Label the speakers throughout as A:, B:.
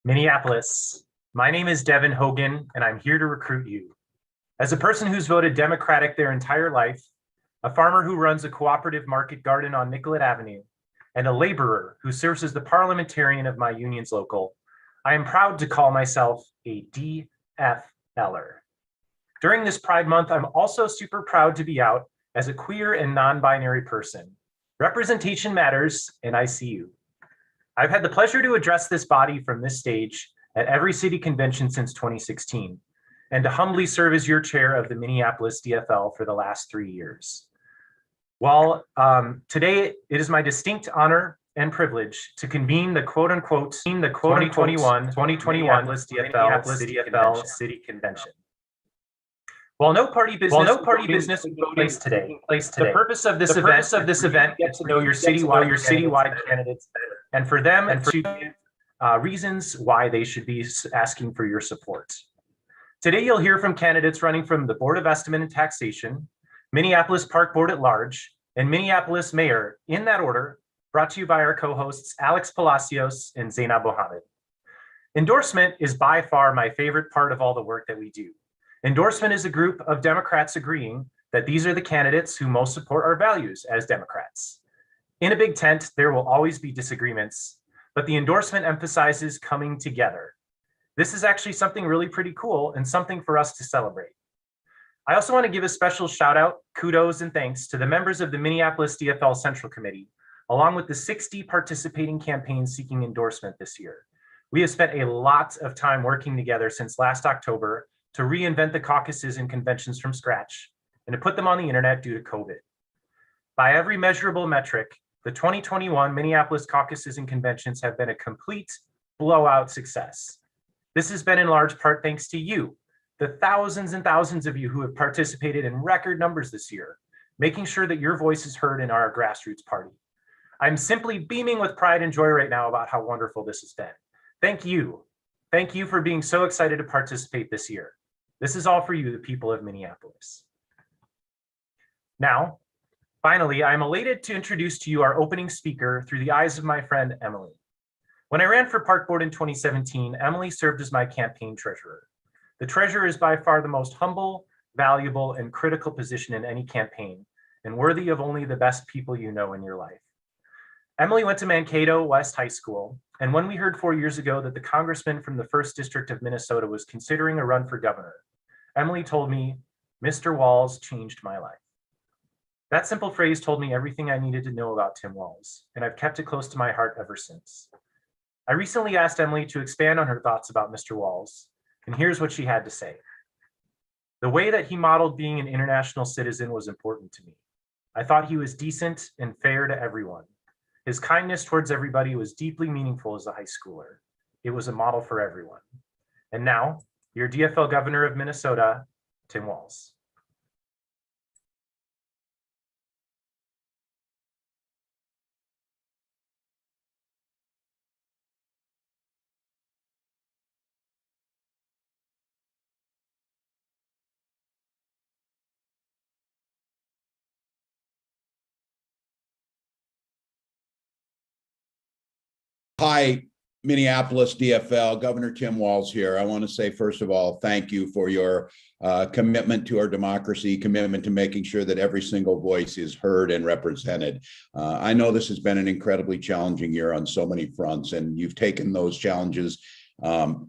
A: Minneapolis, my name is Devin Hogan, and I'm here to recruit you. As a person who's voted Democratic their entire life, a farmer who runs a cooperative market garden on Nicollet Avenue, and a laborer who serves as the parliamentarian of my union's local, I am proud to call myself a DFLer. During this Pride Month, I'm also super proud to be out as a queer and non-binary person. Representation matters, and I see you. I've had the pleasure to address this body from this stage at every city convention since 2016, and to humbly serve as your chair of the Minneapolis DFL for the last 3 years. While today it is my distinct honor and privilege to convene the quote-unquote 2021 Minneapolis DFL City Convention. While no party business will take place today, the purpose of this event is to know your citywide candidates better, and for them to give reasons why they should be asking for your support. Today, you'll hear from candidates running from the Board of Estimate and Taxation, Minneapolis Park Board at Large, and Minneapolis Mayor, in that order, brought to you by our co-hosts Alex Palacios and Zainab Mohammed. Endorsement is by far my favorite part of all the work that we do. Endorsement is a group of Democrats agreeing that these are the candidates who most support our values as Democrats. In a big tent, there will always be disagreements, but the endorsement emphasizes coming together. This is actually something really pretty cool and something for us to celebrate. I also want to give a special shout out, kudos, and thanks to the members of the Minneapolis DFL Central Committee, along with the 60 participating campaigns seeking endorsement this year. We have spent a lot of time working together since last October to reinvent the caucuses and conventions from scratch and to put them on the internet due to COVID. By every measurable metric, the 2021 Minneapolis caucuses and conventions have been a complete blowout success. This has been in large part thanks to you, the thousands and thousands of you who have participated in record numbers this year, making sure that your voice is heard in our grassroots party. I'm simply beaming with pride and joy right now about how wonderful this has been. Thank you. Thank you for being so excited to participate this year. This is all for you, the people of Minneapolis. Now, finally, I'm elated to introduce to you our opening speaker through the eyes of my friend, Emily. When I ran for Park Board in 2017, Emily served as my campaign treasurer. The treasurer is by far the most humble, valuable, and critical position in any campaign, and worthy of only the best people you know in your life. Emily went to Mankato West High School, and when we heard 4 years ago that the congressman from the 1st District of Minnesota was considering a run for governor, Emily told me, "Mr. Walz changed my life." That simple phrase told me everything I needed to know about Tim Walz, and I've kept it close to my heart ever since. I recently asked Emily to expand on her thoughts about Mr. Walz, and here's what she had to say. The way that he modeled being an international citizen was important to me. I thought he was decent and fair to everyone. His kindness towards everybody was deeply meaningful as a high schooler. It was a model for everyone. And now, your DFL governor of Minnesota, Tim Walz.
B: Hi, Minneapolis DFL, Governor Tim Walz here. I want to say, first of all, thank you for your commitment to our democracy, commitment to making sure that every single voice is heard and represented. I know this has been an incredibly challenging year on so many fronts, and you've taken those challenges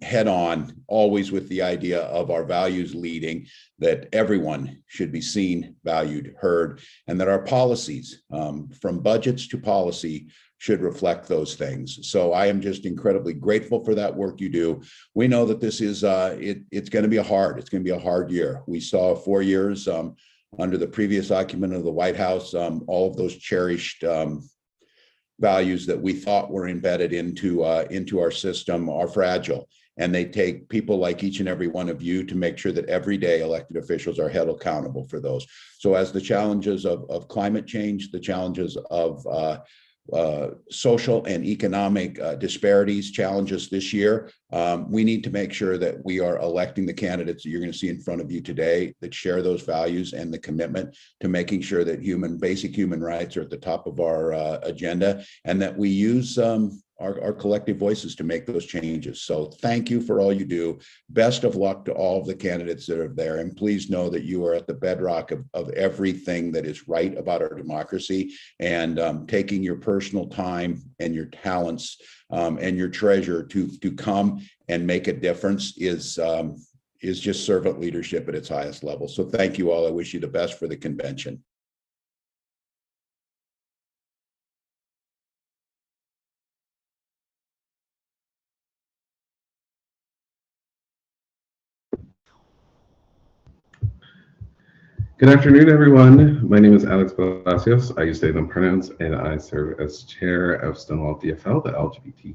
B: head on, always with the idea of our values leading, that everyone should be seen, valued, heard, and that our policies, from budgets to policy, should reflect those things. So I am just incredibly grateful for that work you do. We know that this is, it's going to be a hard year. We saw 4 years under the previous occupant of the White House, all of those cherished values that we thought were embedded into our system are fragile. And they take people like each and every one of you to make sure that every day elected officials are held accountable for those. So as the challenges of climate change, the challenges of social and economic disparities challenges this year, we need to make sure that we are electing the candidates that you're going to see in front of you today that share those values and the commitment to making sure that basic human rights are at the top of our agenda, and that we use our collective voices to make those changes. So thank you for all you do. Best of luck to all of the candidates that are there. And please know that you are at the bedrock of everything that is right about our democracy, and taking your personal time and your talents and your treasure to come and make a difference is just servant leadership at its highest level. So thank you all. I wish you the best for the convention.
C: Good afternoon, everyone. My name is Alex Palacios. I use they, them pronouns, and I serve as chair of Stonewall DFL, the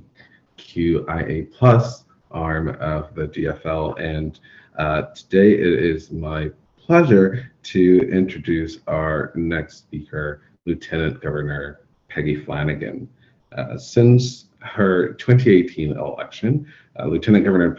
C: LGBTQIA plus arm of the DFL. And today it is my pleasure to introduce our next speaker, Lieutenant Governor Peggy Flanagan. Since her 2018 election, Lieutenant Governor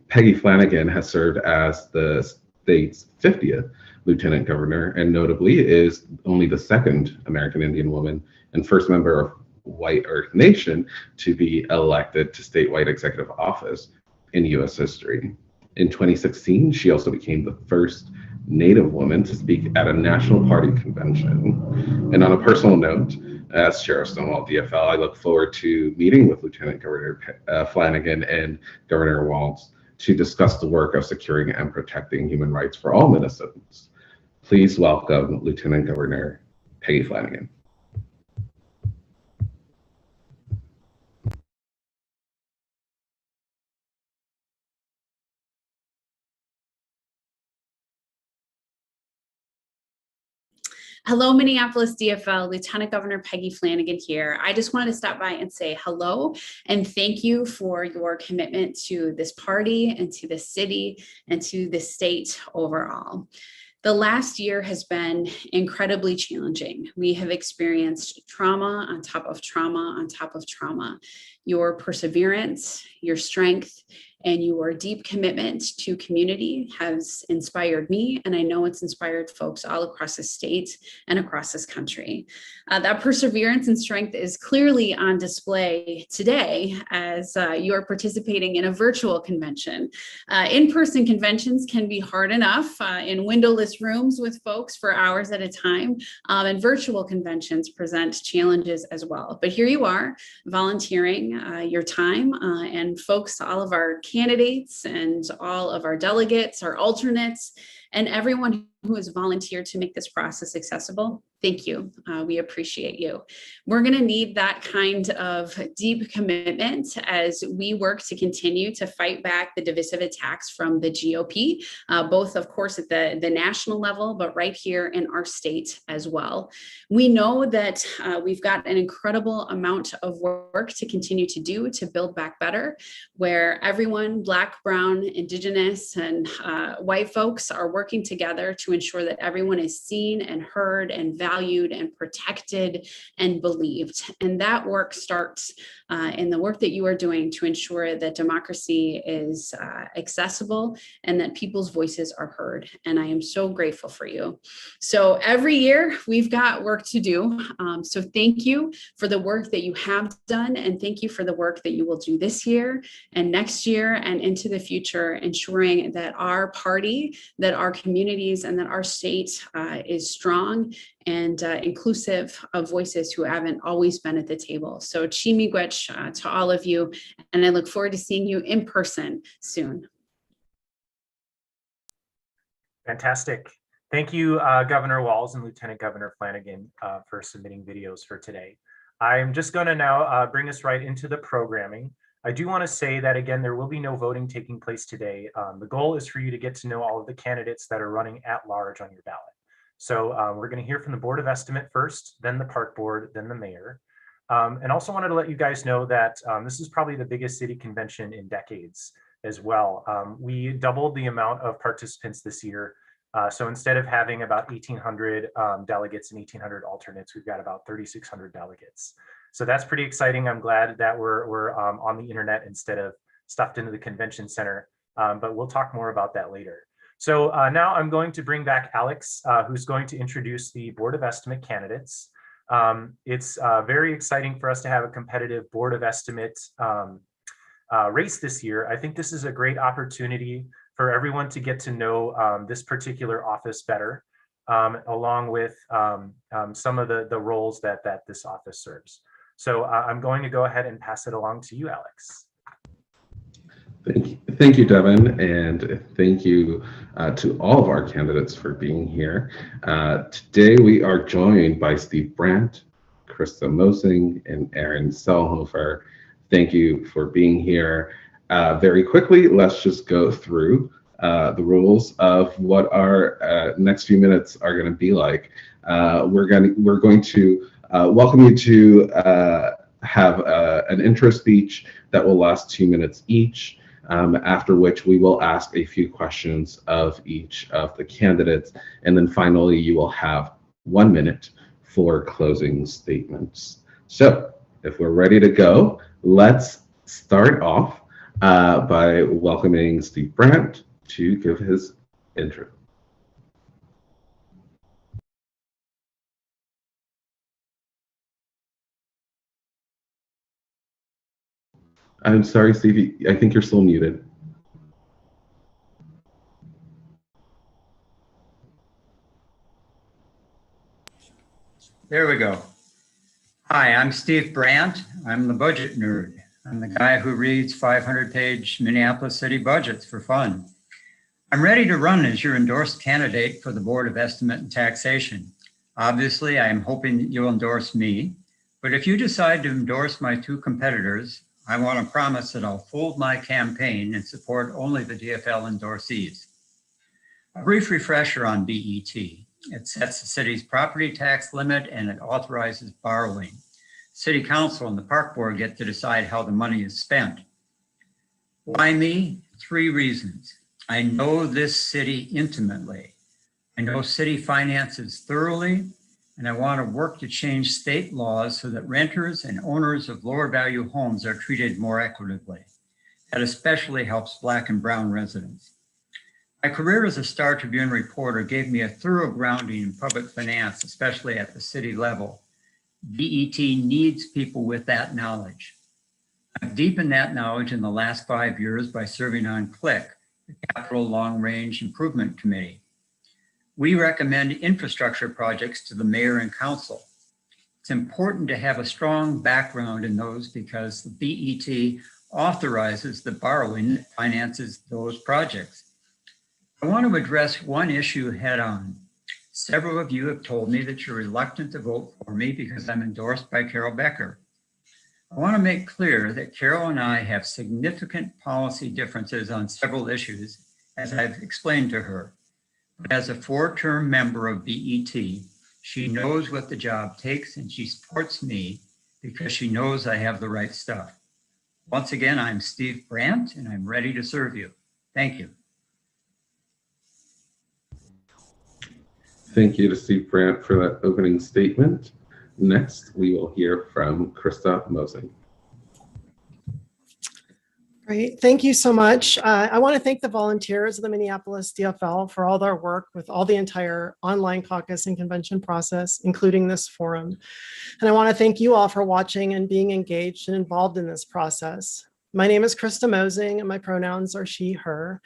C: Peggy Flanagan has served as the state's 50th Lieutenant Governor, and notably is only the second American Indian woman and first member of White Earth Nation to be elected to statewide executive office in U.S. history. In 2016, she also became the first Native woman to speak at a national party convention. And on a personal note, as chair of Stonewall DFL, I look forward to meeting with Lieutenant Governor Flanagan and Governor Walz to discuss the work of securing and protecting human rights for all Minnesotans. Please welcome Lieutenant Governor Peggy Flanagan.
D: Hello, Minneapolis DFL, Lieutenant Governor Peggy Flanagan here. I just wanted to stop by and say hello and thank you for your commitment to this party and to the city and to the state overall. The last year has been incredibly challenging. We have experienced trauma on top of trauma on top of trauma. Your perseverance, your strength, and your deep commitment to community has inspired me, and I know it's inspired folks all across the state and across this country. That perseverance and strength is clearly on display today as you're participating in a virtual convention. In-person conventions can be hard enough in windowless rooms with folks for hours at a time, and virtual conventions present challenges as well. But here you are, volunteering your time, and folks, all of our candidates and all of our delegates, our alternates, and everyone who has volunteered to make this process accessible. Thank you. We appreciate you. We're going to need that kind of deep commitment as we work to continue to fight back the divisive attacks from the GOP, both, of course, at the national level, but right here in our state as well. We know that we've got an incredible amount of work to continue to do to build back better, where everyone, Black, Brown, Indigenous, and white folks are working together to ensure that everyone is seen and heard and valued and protected and believed. And that work starts in the work that you are doing to ensure that democracy is accessible and that people's voices are heard. And I am so grateful for you. So every year we've got work to do. So thank you for the work that you have done, and thank you for the work that you will do this year and next year and into the future, ensuring that our party, that our communities, and that our state is strong and inclusive of voices who haven't always been at the table. So Chimigwech to all of you, and I look forward to seeing you in person soon.
A: Fantastic. Thank you, Governor Walz and Lieutenant Governor Flanagan for submitting videos for today. I'm just going to now bring us right into the programming. I do want to say that, again, there will be no voting taking place today. The goal is for you to get to know all of the candidates that are running at large on your ballot. So we're going to hear from the Board of Estimate first, then the Park Board, then the mayor. And also wanted to let you guys know that this is probably the biggest city convention in decades as well. We doubled the amount of participants this year. So instead of having about 1,800 delegates and 1,800 alternates, we've got about 3,600 delegates. So that's pretty exciting. I'm glad that we're on the internet instead of stuffed into the convention center, but we'll talk more about that later. So now I'm going to bring back Alex, who's going to introduce the Board of Estimate candidates. It's very exciting for us to have a competitive Board of Estimates race this year. I think this is a great opportunity for everyone to get to know this particular office better, along with some of the roles that this office serves. So I'm going to go ahead and pass it along to you, Alex.
C: Thank you, Devin, and thank you to all of our candidates for being here. Today we are joined by Steve Brandt, Krista Mosing, and Aaron Selhofer. Thank you for being here. Very quickly, let's just go through the rules of what our next few minutes are going to be like. We're going to welcome you to have an intro speech that will last 2 minutes each. After which we will ask a few questions of each of the candidates. And then finally, you will have 1 minute for closing statements. So if we're ready to go, let's start off by welcoming Steve Brandt to give his intro. I'm sorry, Steve, I think you're still muted.
E: There we go. Hi, I'm Steve Brandt. I'm the budget nerd. I'm the guy who reads 500-page Minneapolis city budgets for fun. I'm ready to run as your endorsed candidate for the Board of Estimate and Taxation. Obviously, I'm hoping that you'll endorse me, but if you decide to endorse my two competitors, I want to promise that I'll fold my campaign and support only the DFL endorsees. A brief refresher on BET. It sets the city's property tax limit and it authorizes borrowing. City Council and the Park Board get to decide how the money is spent. Why me? 3 reasons. I know this city intimately. I know city finances thoroughly, and I want to work to change state laws so that renters and owners of lower value homes are treated more equitably. That especially helps Black and Brown residents. My career as a Star Tribune reporter gave me a thorough grounding in public finance, especially at the city level. BET needs people with that knowledge. I've deepened that knowledge in the last 5 years by serving on CLIC, the Capital Long Range Improvement Committee. We recommend infrastructure projects to the mayor and council. It's important to have a strong background in those because the BET authorizes the borrowing that finances those projects. I want to address one issue head on. Several of you have told me that you're reluctant to vote for me because I'm endorsed by Carol Becker. I want to make clear that Carol and I have significant policy differences on several issues, as I've explained to her. But as a 4-term member of BET, she knows what the job takes and she supports me because she knows I have the right stuff. Once again, I'm Steve Brandt and I'm ready to serve you. Thank you.
C: Thank you to Steve Brandt for that opening statement. Next, we will hear from Krista Mosing.
F: Great, thank you so much. I want to thank the volunteers of the Minneapolis DFL for all their work with all the entire online caucus and convention process, including this forum. And I want to thank you all for watching and being engaged and involved in this process. My name is Krista Mosing and my pronouns are she, her.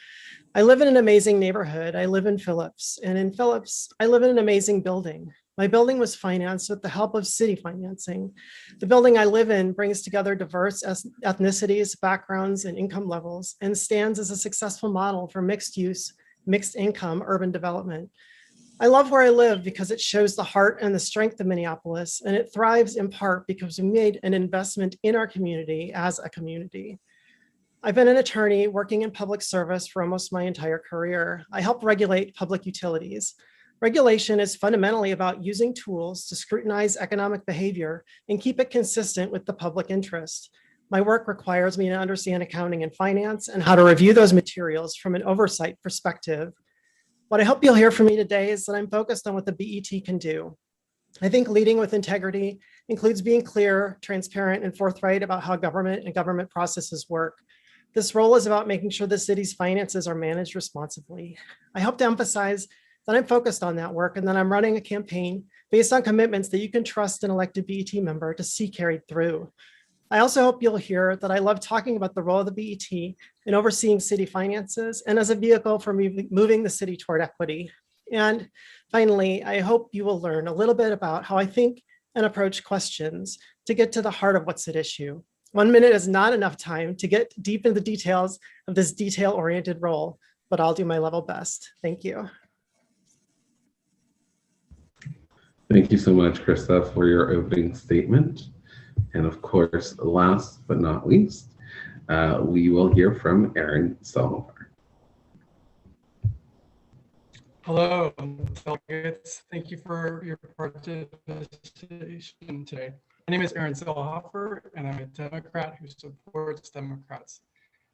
F: I live in an amazing neighborhood. I live in Phillips, and in Phillips, I live in an amazing building. My building was financed with the help of city financing. The building I live in brings together diverse ethnicities, backgrounds, and income levels, and stands as a successful model for mixed use, mixed income urban development. I love where I live because it shows the heart and the strength of Minneapolis, and it thrives in part because we made an investment in our community as a community. I've been an attorney working in public service for almost my entire career. I help regulate public utilities. Regulation is fundamentally about using tools to scrutinize economic behavior and keep it consistent with the public interest. My work requires me to understand accounting and finance and how to review those materials from an oversight perspective. What I hope you'll hear from me today is that I'm focused on what the BET can do. I think leading with integrity includes being clear, transparent, and forthright about how government and government processes work. This role is about making sure the city's finances are managed responsibly. I hope to emphasize then I'm focused on that work, and then I'm running a campaign based on commitments that you can trust an elected BET member to see carried through. I also hope you'll hear that I love talking about the role of the BET in overseeing city finances and as a vehicle for moving the city toward equity. And finally, I hope you will learn a little bit about how I think and approach questions to get to the heart of what's at issue. 1 minute is not enough time to get deep into the details of this detail-oriented role, but I'll do my level best. Thank you.
C: Thank you so much, Krista, for your opening statement. And of course, last but not least, we will hear from Aaron Selhofer.
G: Hello, delegates. Thank you for your participation today. My name is Aaron Selhofer, and I'm a Democrat who supports Democrats.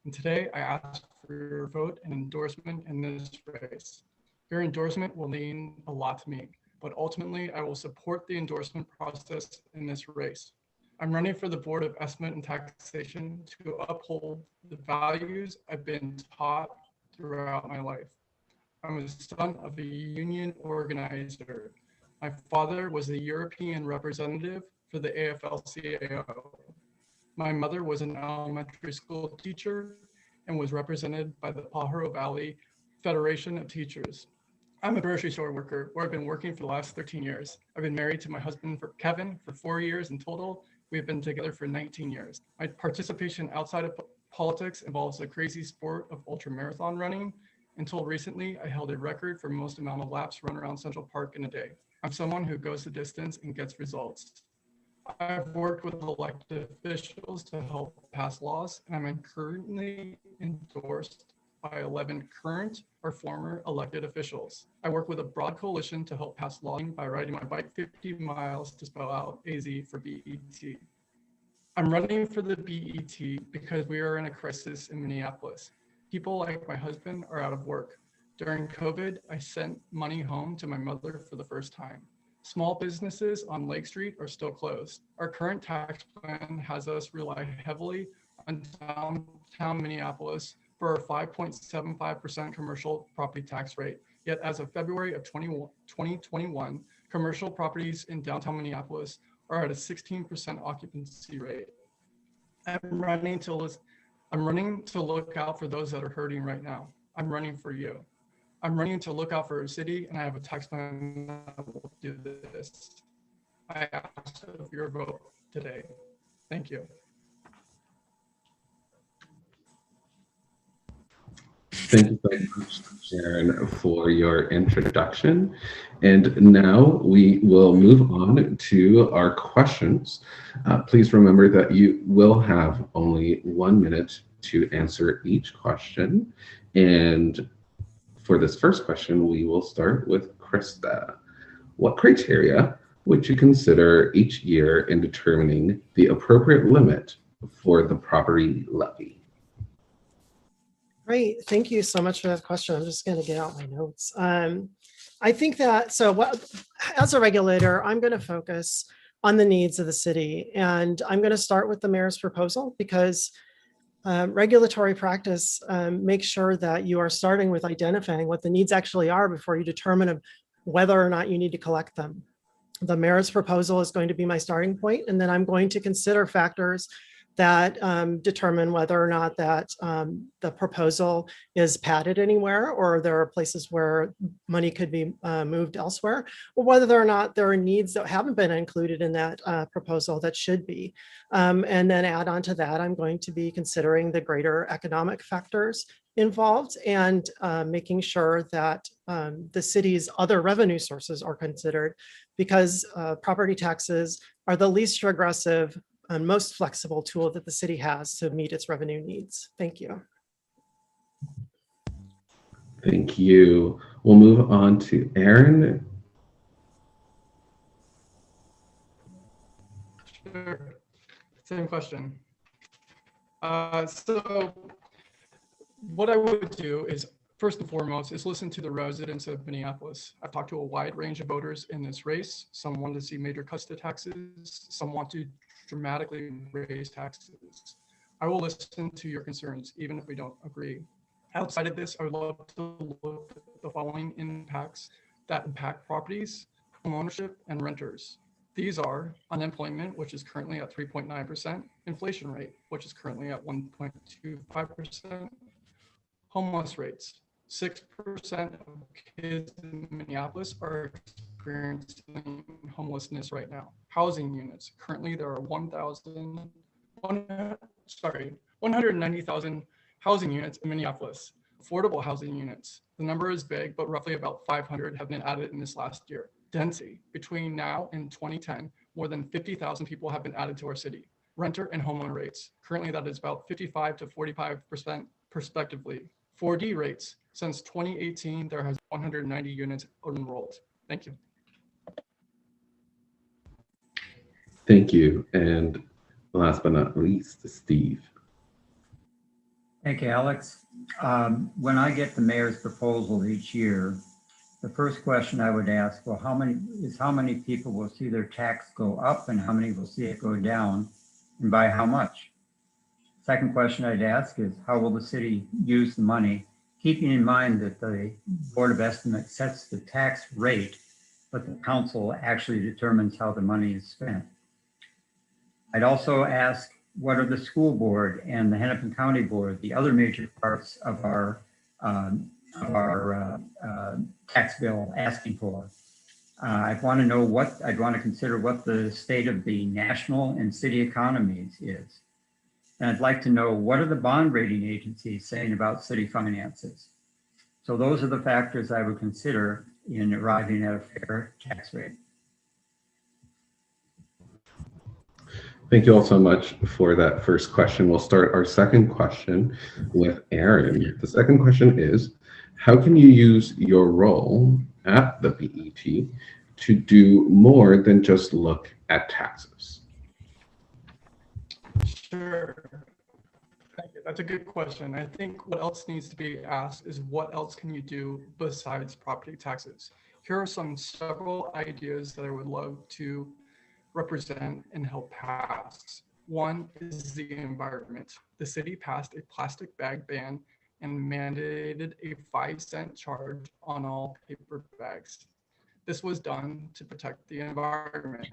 G: And today I ask for your vote and endorsement in this race. Your endorsement will mean a lot to me, but ultimately I will support the endorsement process in this race. I'm running for the Board of Estimate and Taxation to uphold the values I've been taught throughout my life. I'm a son of a union organizer. My father was the European representative for the AFL-CIO. My mother was an elementary school teacher and was represented by the Pajaro Valley Federation of Teachers. I'm a grocery store worker where I've been working for the last 13 years. I've been married to my husband, Kevin, for 4 years in total. We've been together for 19 years. My participation outside of politics involves the crazy sport of ultramarathon running. Until recently, I held a record for most amount of laps run around Central Park in a day. I'm someone who goes the distance and gets results. I've worked with elected officials to help pass laws, and I'm currently endorsed by 11 current or former elected officials. I work with a broad coalition to help pass law by riding my bike 50 miles to spell out AZ for BET. I'm running for the BET because we are in a crisis in Minneapolis. People like my husband are out of work. During COVID, I sent money home to my mother for the first time. Small businesses on Lake Street are still closed. Our current tax plan has us rely heavily on downtown Minneapolis for a 5.75% commercial property tax rate. Yet as of February of 2021, commercial properties in downtown Minneapolis are at a 16% occupancy rate. I'm running to look out for those that are hurting right now. I'm running for you. I'm running to look out for a city, and I have a tax plan that will do this. I ask for your vote today. Thank you.
C: Thank you so much, Sharon, for your introduction. And now we will move on to our questions. Please remember that you will have only 1 minute to answer each question. And for this first question, we will start with Krista. What criteria would you consider each year in determining the appropriate limit for the property levy?
F: Great. Thank you so much for that question. I'm just going to get out my notes. I think that, as a regulator, I'm going to focus on the needs of the city. And I'm going to start with the mayor's proposal because regulatory practice makes sure that you are starting with identifying what the needs actually are before you determine whether or not you need to collect them. The mayor's proposal is going to be my starting point, and then I'm going to consider factors that determine whether or not that the proposal is padded anywhere, or there are places where money could be moved elsewhere, or whether or not there are needs that haven't been included in that proposal that should be. And then add on to that, I'm going to be considering the greater economic factors involved and making sure that the city's other revenue sources are considered, because property taxes are the least regressive and most flexible tool that the city has to meet its revenue needs. Thank you.
C: Thank you. We'll move on to Aaron.
G: Sure. Same question. So what I would do is, first and foremost, is listen to the residents of Minneapolis. I've talked to a wide range of voters in this race. Some want to see major cuts to taxes. Some want to dramatically raise taxes. I will listen to your concerns, even if we don't agree. Outside of this, I would love to look at the following impacts that impact properties, homeownership, and renters. These are unemployment, which is currently at 3.9%, inflation rate, which is currently at 1.25%, homeless rates. 6% of kids in Minneapolis are experiencing homelessness right now. Housing units. Currently, there are 190,000 housing units in Minneapolis. Affordable housing units. The number is big, but roughly about 500 have been added in this last year. Density. Between now and 2010, more than 50,000 people have been added to our city. Renter and homeowner rates. Currently, that is about 55 to 45% respectively. 4D rates. Since 2018, there has 190 units enrolled. Thank you.
C: Thank you. And last but not least, Steve.
E: Thank you, Alex. When I get the mayor's proposal each year, the first question I would ask, well, how many people will see their tax go up and how many will see it go down, and by how much? Second question I'd ask is, how will the city use the money, keeping in mind that the Board of Estimates sets the tax rate, but the council actually determines how the money is spent. I'd also ask, what are the school board and the Hennepin County Board, the other major parts of our tax bill, asking for? I'd want to consider what the state of the national and city economies is. And I'd like to know, what are the bond rating agencies saying about city finances? So those are the factors I would consider in arriving at a fair tax rate.
C: Thank you all so much for that first question. We'll start our second question with Aaron. The second question is, how can you use your role at the BET to do more than just look at taxes?
G: Sure. Thank you. That's a good question. I think what else needs to be asked is, what else can you do besides property taxes? Here are several ideas that I would love to represent and help pass. One is the environment. The city passed a plastic bag ban and mandated a 5-cent charge on all paper bags. This was done to protect the environment.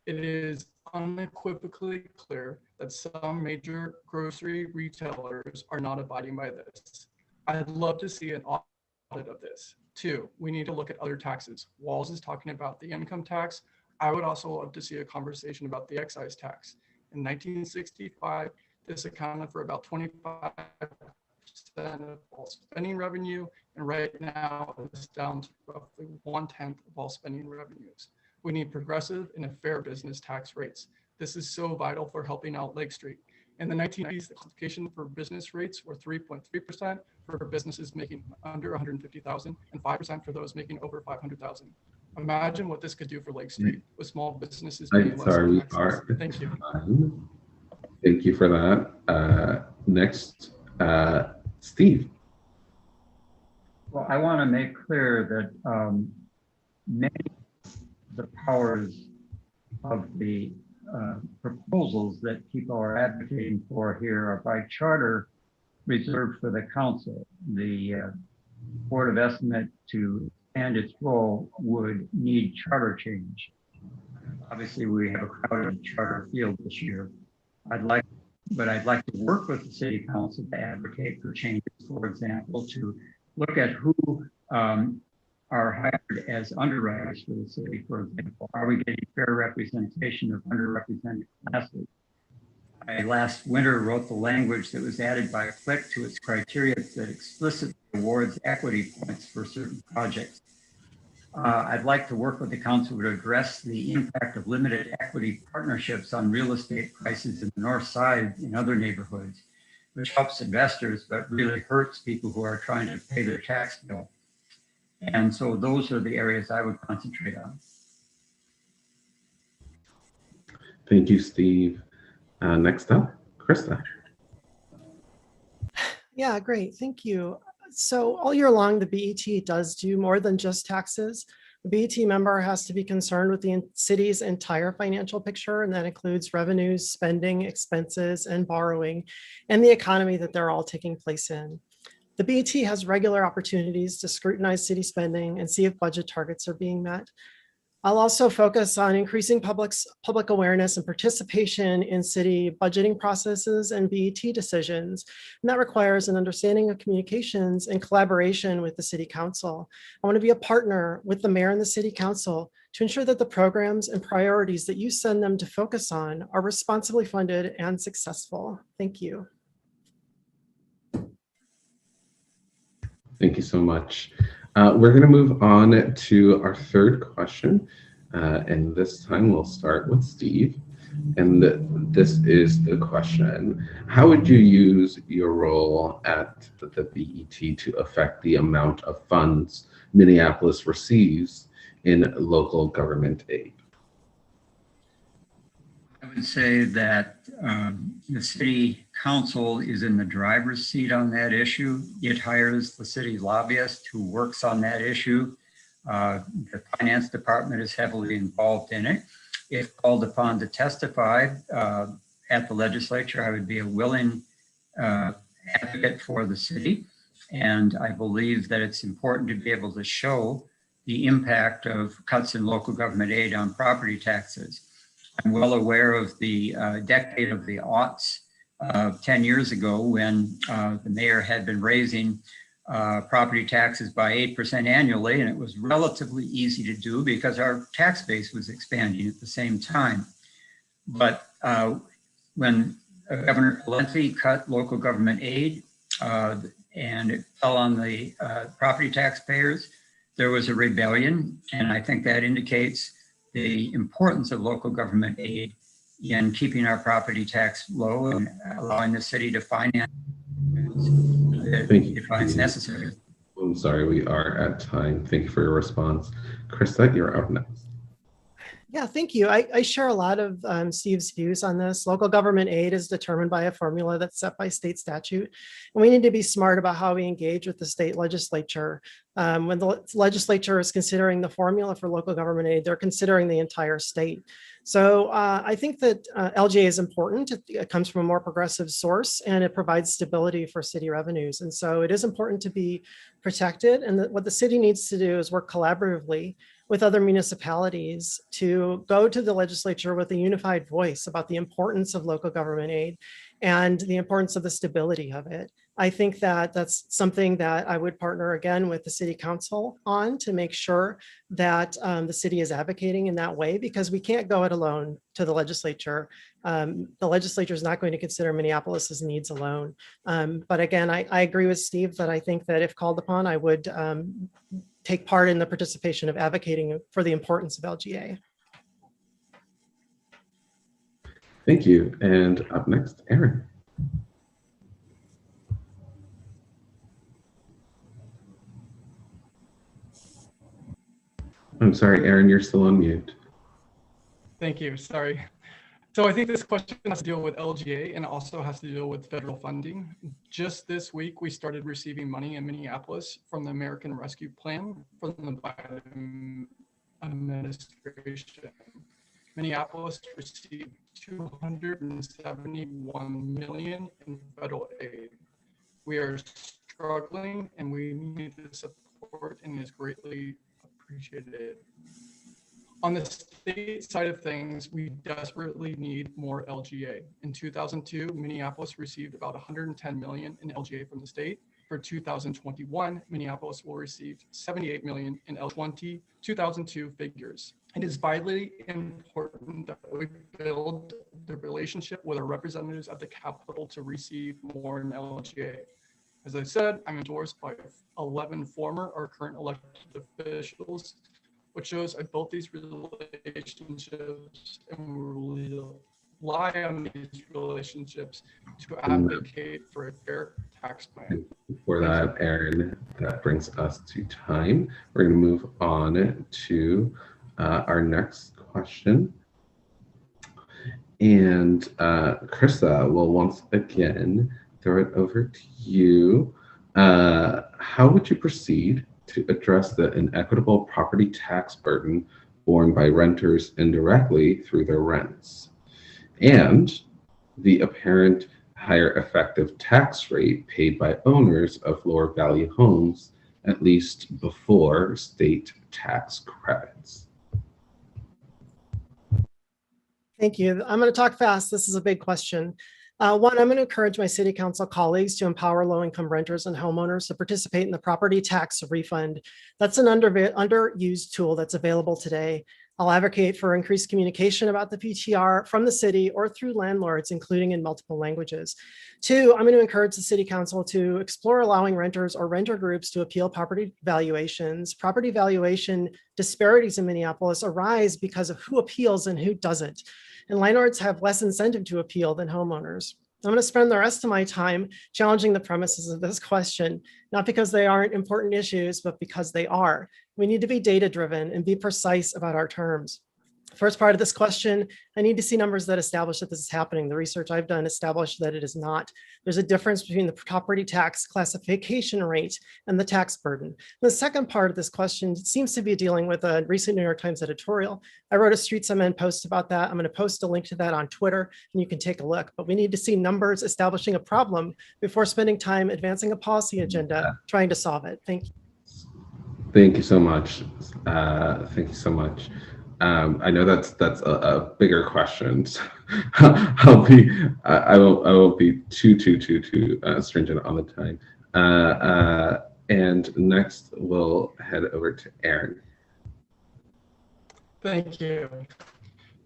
G: It is unequivocally clear that some major grocery retailers are not abiding by this. I'd love to see an audit of this. Two, we need to look at other taxes. Walls is talking about the income tax. I would also love to see a conversation about the excise tax. In 1965, this accounted for about 25% of all spending revenue, and right now it's down to roughly 1/10 of all spending revenues. We need progressive and a fair business tax rates. This is so vital for helping out Lake Street. In the 1990s, the classification for business rates were 3.3% for businesses making under 150,000 and 5% for those making over 500,000. Imagine what this could do for Lake Street with small businesses.
C: I'm sorry, we are.
G: Thank you.
C: Thank you for that. Next, Steve.
E: Well, I want to make clear that many of the powers of the proposals that people are advocating for here are by charter reserved for the council. The Board of Estimate to expand its role would need charter change. Obviously, we have a crowded charter field this year. I'd like to work with the city council to advocate for changes, for example, to look at who are hired as underwriters for the city, for example. Are we getting fair representation of underrepresented classes? I last winter wrote the language that was added by Flick to its criteria that explicitly awards equity points for certain projects. I'd like to work with the council to address the impact of limited equity partnerships on real estate prices in the north side in other neighborhoods, which helps investors but really hurts people who are trying to pay their tax bill. And so those are the areas I would concentrate on.
C: Thank you, Steve. Next up, Krista.
F: Yeah, great. Thank you. So all year long, the BET does do more than just taxes. The BET member has to be concerned with the city's entire financial picture, and that includes revenues, spending, expenses, and borrowing, and the economy that they're all taking place in. The BET has regular opportunities to scrutinize city spending and see if budget targets are being met. I'll also focus on increasing public awareness and participation in city budgeting processes and BET decisions. And that requires an understanding of communications and collaboration with the city council. I want to be a partner with the mayor and the city council to ensure that the programs and priorities that you send them to focus on are responsibly funded and successful. Thank you.
C: Thank you so much. We're going to move on to our third question. And this time we'll start with Steve. And this is the question: how would you use your role at the BET to affect the amount of funds Minneapolis receives in local government aid?
E: I would say that the city council is in the driver's seat on that issue. It hires the city lobbyist who works on that issue. The finance department is heavily involved in it. If called upon to testify at the legislature, I would be a willing advocate for the city. And I believe that it's important to be able to show the impact of cuts in local government aid on property taxes. I'm well aware of the decade of the aughts, 10 years ago, when the mayor had been raising property taxes by 8% annually, and it was relatively easy to do because our tax base was expanding at the same time. But when Governor Levy cut local government aid and it fell on the property taxpayers, there was a rebellion, and I think that indicates the importance of local government aid in keeping our property tax low and allowing the city to finance it finds necessary.
C: I'm sorry, we are at time. Thank you for your response. Krista, you're up next.
F: Yeah, thank you. I share a lot of Steve's views on this. Local government aid is determined by a formula that's set by state statute. And we need to be smart about how we engage with the state legislature. When the legislature is considering the formula for local government aid, they're considering the entire state. So I think that LGA is important. It comes from a more progressive source, and it provides stability for city revenues. And so it is important to be protected. And what the city needs to do is work collaboratively with other municipalities to go to the legislature with a unified voice about the importance of local government aid and the importance of the stability of it. I think that that's something that I would partner again with the city council on to make sure that the city is advocating in that way, because we can't go it alone to the legislature. The legislature is not going to consider Minneapolis's needs alone. But again, I agree with Steve that I think that if called upon, I would take part in the participation of advocating for the importance of LGA.
C: Thank you. And up next, Aaron. I'm sorry, Aaron, you're still on mute.
G: Thank you. Sorry. So I think this question has to deal with LGA and also has to deal with federal funding. Just this week, we started receiving money in Minneapolis from the American Rescue Plan from the Biden administration. Minneapolis received $271 million in federal aid. We are struggling and we need the support, and is greatly appreciated. On the state side of things, we desperately need more LGA. In 2002, Minneapolis received about $110 million in LGA from the state. For 2021, Minneapolis will receive $78 million in 2002 figures. It is vitally important that we build the relationship with our representatives at the Capitol to receive more in LGA. As I said, I'm endorsed by 11 former or current elected officials, which shows I built these relationships and rely on these relationships to advocate for a fair tax plan.
C: For that, Aaron, that brings us to time. We're going to move on to our next question. And Krista will once again throw it over to you. How would you proceed to address the inequitable property tax burden borne by renters indirectly through their rents, and the apparent higher effective tax rate paid by owners of lower value homes, at least before state tax credits?
F: Thank you. I'm going to talk fast. This is a big question. One, I'm going to encourage my city council colleagues to empower low-income renters and homeowners to participate in the property tax refund. That's an underused tool that's available today. I'll advocate for increased communication about the PTR from the city or through landlords, including in multiple languages. Two, I'm going to encourage the city council to explore allowing renters or renter groups to appeal property valuations. Property valuation disparities in Minneapolis arise because of who appeals and who doesn't. And landlords have less incentive to appeal than homeowners. I'm going to spend the rest of my time challenging the premises of this question, not because they aren't important issues, but because they are. We need to be data-driven and be precise about our terms. First part of this question, I need to see numbers that establish that this is happening. The research I've done established that it is not. There's a difference between the property tax classification rate and the tax burden. The second part of this question seems to be dealing with a recent New York Times editorial. I wrote a Streets I'm In post about that. I'm going to post a link to that on Twitter and you can take a look. But we need to see numbers establishing a problem before spending time advancing a policy agenda trying to solve it. Thank you.
C: Thank you so much. Thank you so much. I know that's a bigger question. So I won't be too stringent on the time. And next we'll head over to Aaron.
G: Thank you.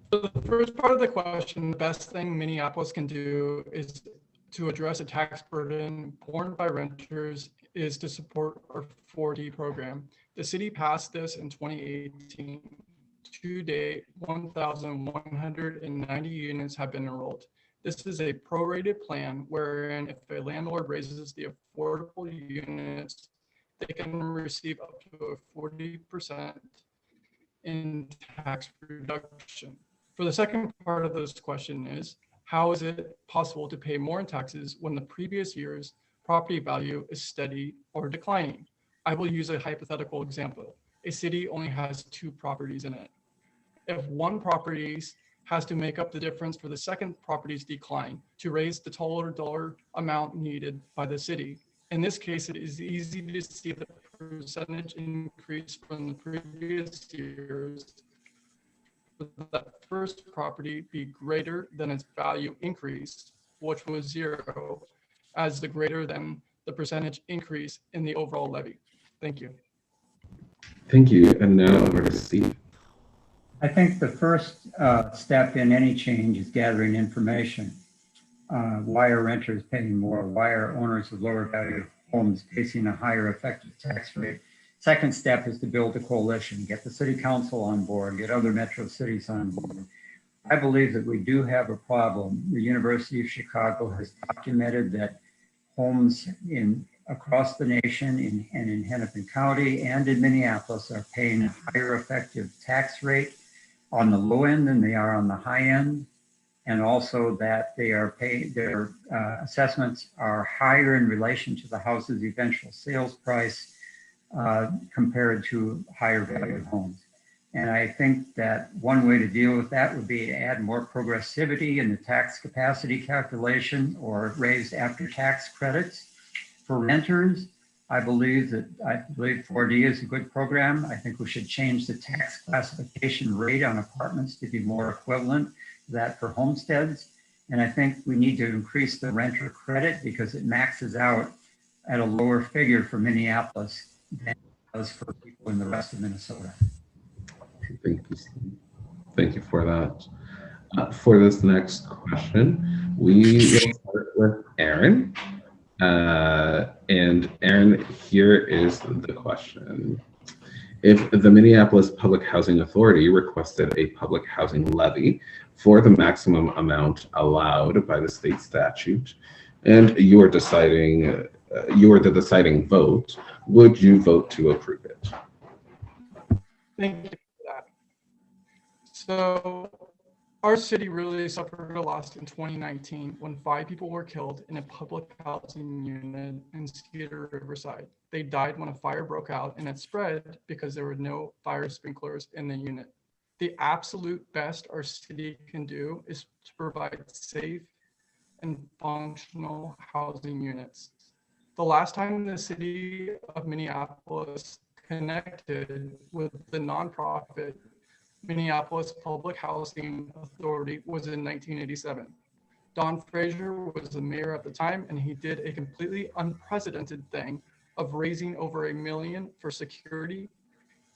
G: For the first part of the question, the best thing Minneapolis can do is to address a tax burden borne by renters is to support our 4D program. The city passed this in 2018. To date, 1,190 units have been enrolled. This is a prorated plan wherein if a landlord raises the affordable units, they can receive up to a 40% in tax reduction. For the second part of this question is, how is it possible to pay more in taxes when the previous year's property value is steady or declining? I will use a hypothetical example. A city only has 2 properties in it. If one property has to make up the difference for the second property's decline to raise the total dollar amount needed by the city. In this case, it is easy to see the percentage increase from the previous years for that first property be greater than its value increase, which was 0, as the greater than the percentage increase in the overall levy. Thank you.
C: Thank you. And now over to Steve.
E: I think the first step in any change is gathering information. Why are renters paying more? Why are owners of lower value homes facing a higher effective tax rate? Second step is to build a coalition, get the city council on board, get other metro cities on board. I believe that we do have a problem. The University of Chicago has documented that homes across the nation and in Hennepin County and in Minneapolis are paying a higher effective tax rate on the low end than they are on the high end, and also that they are paying, their assessments are higher in relation to the house's eventual sales price compared to higher valued homes. And I think that one way to deal with that would be to add more progressivity in the tax capacity calculation or raise after-tax credits. For renters, I believe 4D is a good program. I think we should change the tax classification rate on apartments to be more equivalent to that for homesteads. And I think we need to increase the renter credit because it maxes out at a lower figure for Minneapolis than it does for people in the rest of Minnesota.
C: Thank you, Steve. Thank you for that. For this next question, we will start with Aaron. And Aaron, here is the question. If the Minneapolis Public Housing Authority requested a public housing levy for the maximum amount allowed by the state statute, and you are the deciding vote, would you vote to approve it?
G: Thank you for that. So our city really suffered a loss in 2019 when 5 people were killed in a public housing unit in Cedar Riverside. They died when a fire broke out and it spread because there were no fire sprinklers in the unit. The absolute best our city can do is to provide safe and functional housing units. The last time the city of Minneapolis connected with the nonprofit Minneapolis Public Housing Authority was in 1987. Don Fraser was the mayor at the time, and he did a completely unprecedented thing of raising over $1 million for security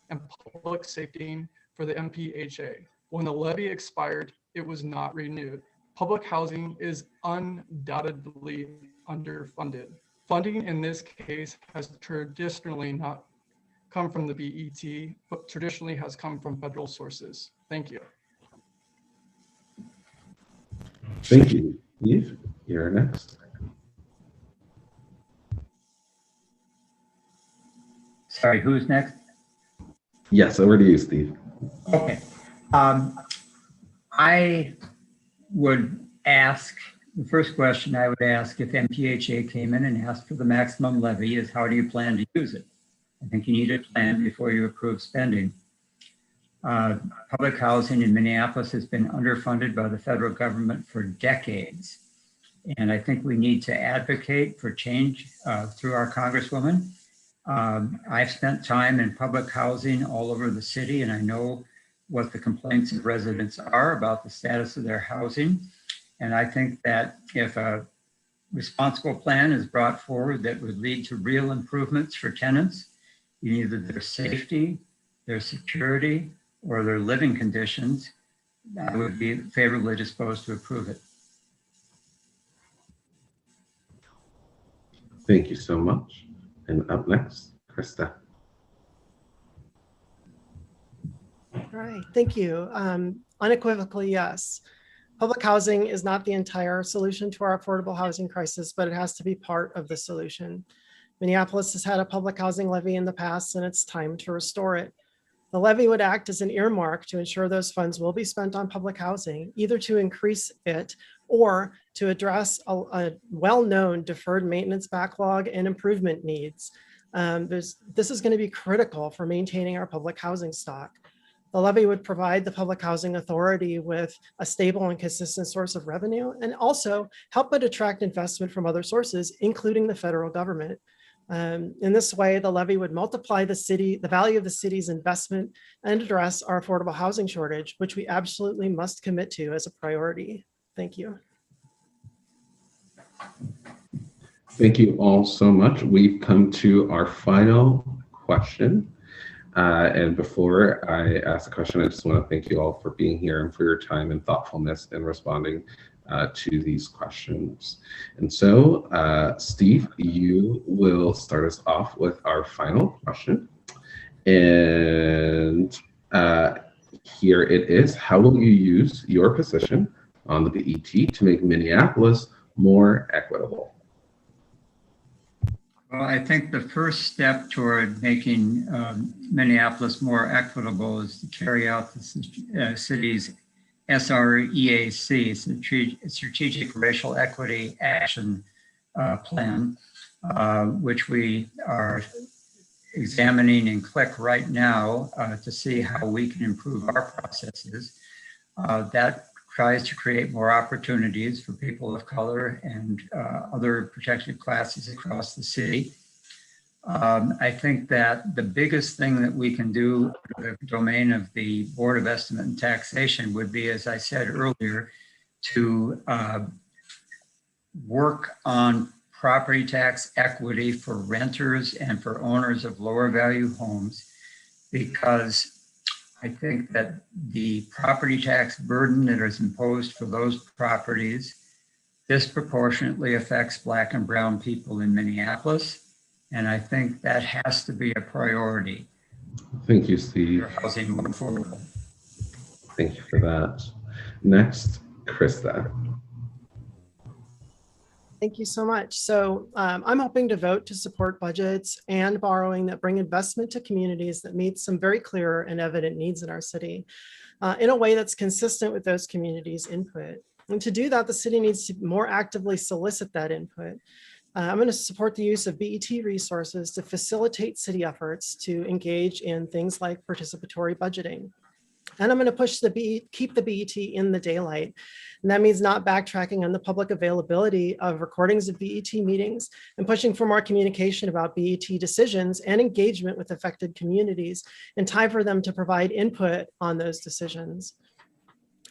G: and public safety for the MPHA. When the levy expired, it was not renewed. Public housing is undoubtedly underfunded. Funding in this case has traditionally not come from the BET, but traditionally has come from federal sources. Thank you.
C: Thank you, Steve. You're next.
E: Sorry, who's next?
C: Yes, over to you, Steve.
E: Okay. I would ask, the first question I would ask if MPHA came in and asked for the maximum levy is how do you plan to use it? I think you need a plan before you approve spending. Public housing in Minneapolis has been underfunded by the federal government for decades. And I think we need to advocate for change through our Congresswoman. I've spent time in public housing all over the city, and I know what the complaints of residents are about the status of their housing. And I think that if a responsible plan is brought forward that would lead to real improvements for tenants in either their safety, their security, or their living conditions, I would be favorably disposed to approve it.
C: Thank you so much. And up next, Krista.
F: All right, thank you. Unequivocally, yes. Public housing is not the entire solution to our affordable housing crisis, but it has to be part of the solution. Minneapolis has had a public housing levy in the past, and it's time to restore it. The levy would act as an earmark to ensure those funds will be spent on public housing, either to increase it or to address a well-known deferred maintenance backlog and improvement needs. This is going to be critical for maintaining our public housing stock. The levy would provide the Public Housing Authority with a stable and consistent source of revenue, and also help it attract investment from other sources, including the federal government. In this way, the levy would multiply the value of the city's investment and address our affordable housing shortage, which we absolutely must commit to as a priority. Thank you.
C: Thank you all so much. We've come to our final question. And before I ask the question, I just want to thank you all for being here and for your time and thoughtfulness in responding to these questions. And so, Steve, you will start us off with our final question. And here it is. How will you use your position on the BET to make Minneapolis more equitable?
E: Well, I think the first step toward making Minneapolis more equitable is to carry out the city's SREAC, Strategic Racial Equity Action Plan, which we are examining and click right now to see how we can improve our processes. That tries to create more opportunities for people of color and other protected classes across the city. I think that the biggest thing that we can do in the domain of the Board of Estimate and Taxation would be, as I said earlier, to work on property tax equity for renters and for owners of lower value homes, because I think that the property tax burden that is imposed for those properties disproportionately affects Black and brown people in Minneapolis. And I think that has to be a priority.
C: Thank you, Steve.
E: For housing moving forward.
C: Thank you for that. Next, Krista.
F: Thank you so much. So I'm hoping to vote to support budgets and borrowing that bring investment to communities that meet some very clear and evident needs in our city in a way that's consistent with those communities' input. And to do that, the city needs to more actively solicit that input. I'm going to support the use of BET resources to facilitate city efforts to engage in things like participatory budgeting. And I'm going to push keep the BET in the daylight. And that means not backtracking on the public availability of recordings of BET meetings and pushing for more communication about BET decisions and engagement with affected communities in time for them to provide input on those decisions.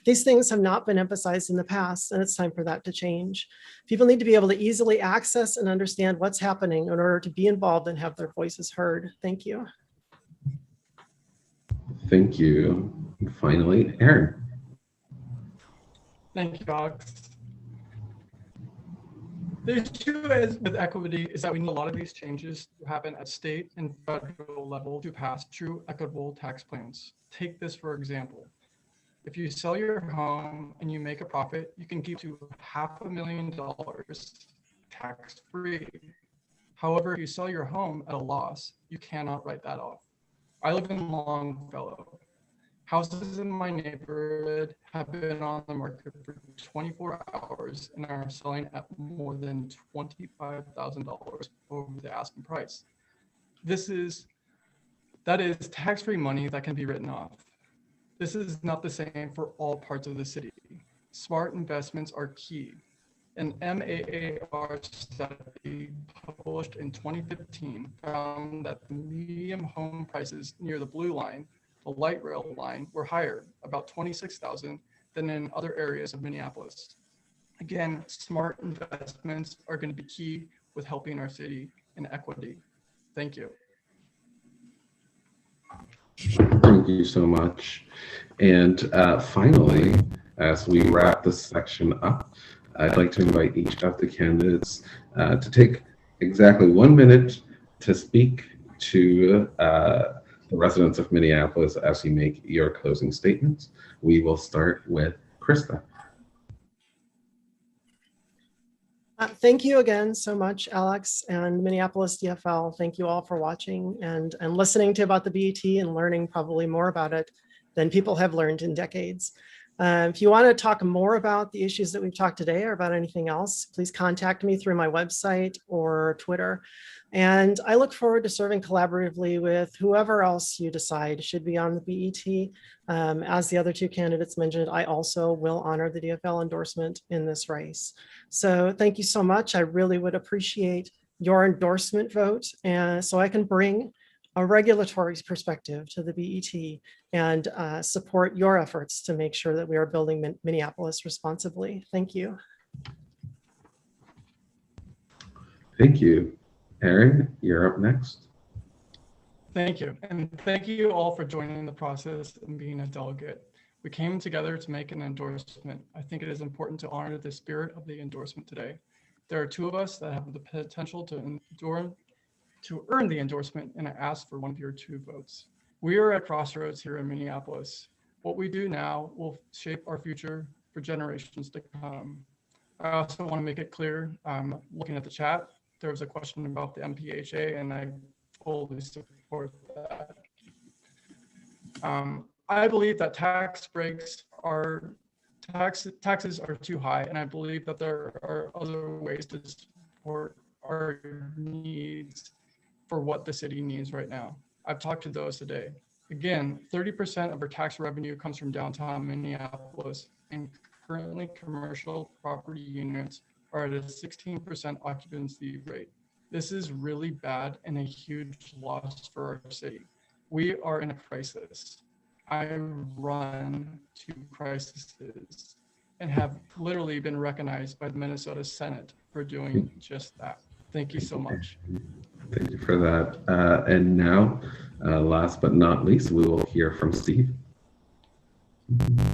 F: These things have not been emphasized in the past, and it's time for that to change. People need to be able to easily access and understand what's happening in order to be involved and have their voices heard. Thank you.
C: Thank you. And finally, Aaron.
G: Thank you, Alex. The issue with equity is that we need a lot of these changes to happen at state and federal level to pass true equitable tax plans. Take this for example. If you sell your home and you make a profit, you can keep to $500,000 tax-free. However, if you sell your home at a loss, you cannot write that off. I live in Longfellow. Houses in my neighborhood have been on the market for 24 hours and are selling at more than $25,000 over the asking price. That is tax-free money that can be written off. This is not the same for all parts of the city. Smart investments are key. An MAAR study published in 2015 found that the median home prices near the blue line, the light rail line, were higher, about $26,000, than in other areas of Minneapolis. Again, smart investments are going to be key with helping our city in equity. Thank you.
C: Thank you so much. And finally, as we wrap this section up, I'd like to invite each of the candidates to take exactly 1 minute to speak to the residents of Minneapolis as you make your closing statements. We will start with Krista.
F: Thank you again so much, Alex and Minneapolis DFL. Thank you all for watching and listening to about the BET and learning probably more about it than people have learned in decades. If you want to talk more about the issues that we've talked today or about anything else, please contact me through my website or Twitter. And I look forward to serving collaboratively with whoever else you decide should be on the BET. As the other two candidates mentioned, I also will honor the DFL endorsement in this race. So thank you so much. I really would appreciate your endorsement vote, and so I can bring a regulatory perspective to the BET and support your efforts to make sure that we are building Minneapolis responsibly. Thank you.
C: Thank you. Aaron, you're up next.
G: Thank you. And thank you all for joining the process and being a delegate. We came together to make an endorsement. I think it is important to honor the spirit of the endorsement today. There are two of us that have the potential to earn the endorsement, and I ask for one of your two votes. We are at crossroads here in Minneapolis. What we do now will shape our future for generations to come. I also want to make it clear, looking at the chat, there was a question about the MPHA, and I fully support that. I believe that taxes are too high, and I believe that there are other ways to support our needs for what the city needs right now. I've talked to those today. Again, 30% of our tax revenue comes from downtown Minneapolis, and currently commercial property units are at a 16% occupancy rate. This is really bad and a huge loss for our city. We are in a crisis. I run to crises and have literally been recognized by the Minnesota Senate for doing just that. Thank you so much.
C: Thank you for that. And now, last but not least, we will hear from Steve.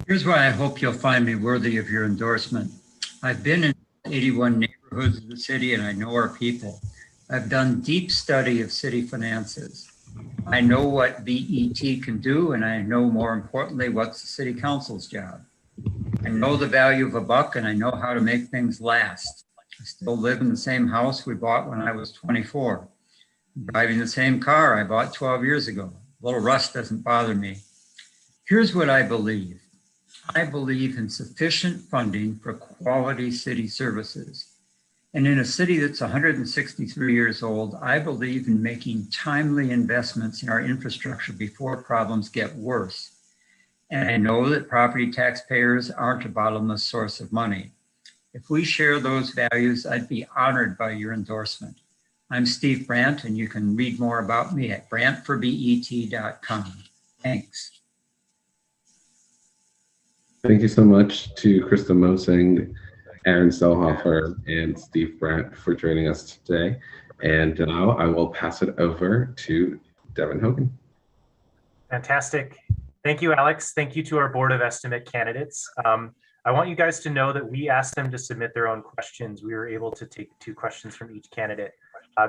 E: Here's why I hope you'll find me worthy of your endorsement. I've been in 81 neighborhoods of the city, and I know our people. I've done deep study of city finances. I know what BET can do, and I know, more importantly, what's the city council's job. I know the value of a buck, and I know how to make things last. I still live in the same house we bought when I was 24. I'm driving the same car I bought 12 years ago. A little rust doesn't bother me. Here's what I believe. I believe in sufficient funding for quality city services. And in a city that's 163 years old, I believe in making timely investments in our infrastructure before problems get worse. And I know that property taxpayers aren't a bottomless source of money. If we share those values, I'd be honored by your endorsement. I'm Steve Brandt, and you can read more about me at brandtforbet.com. Thanks.
C: Thank you so much to Krista Mosing, Aaron Selhofer, and Steve Brandt for joining us today. And now I will pass it over to Devin Hogan.
A: Fantastic. Thank you, Alex. Thank you to our Board of Estimate candidates. I want you guys to know that we asked them to submit their own questions. We were able to take 2 questions from each candidate.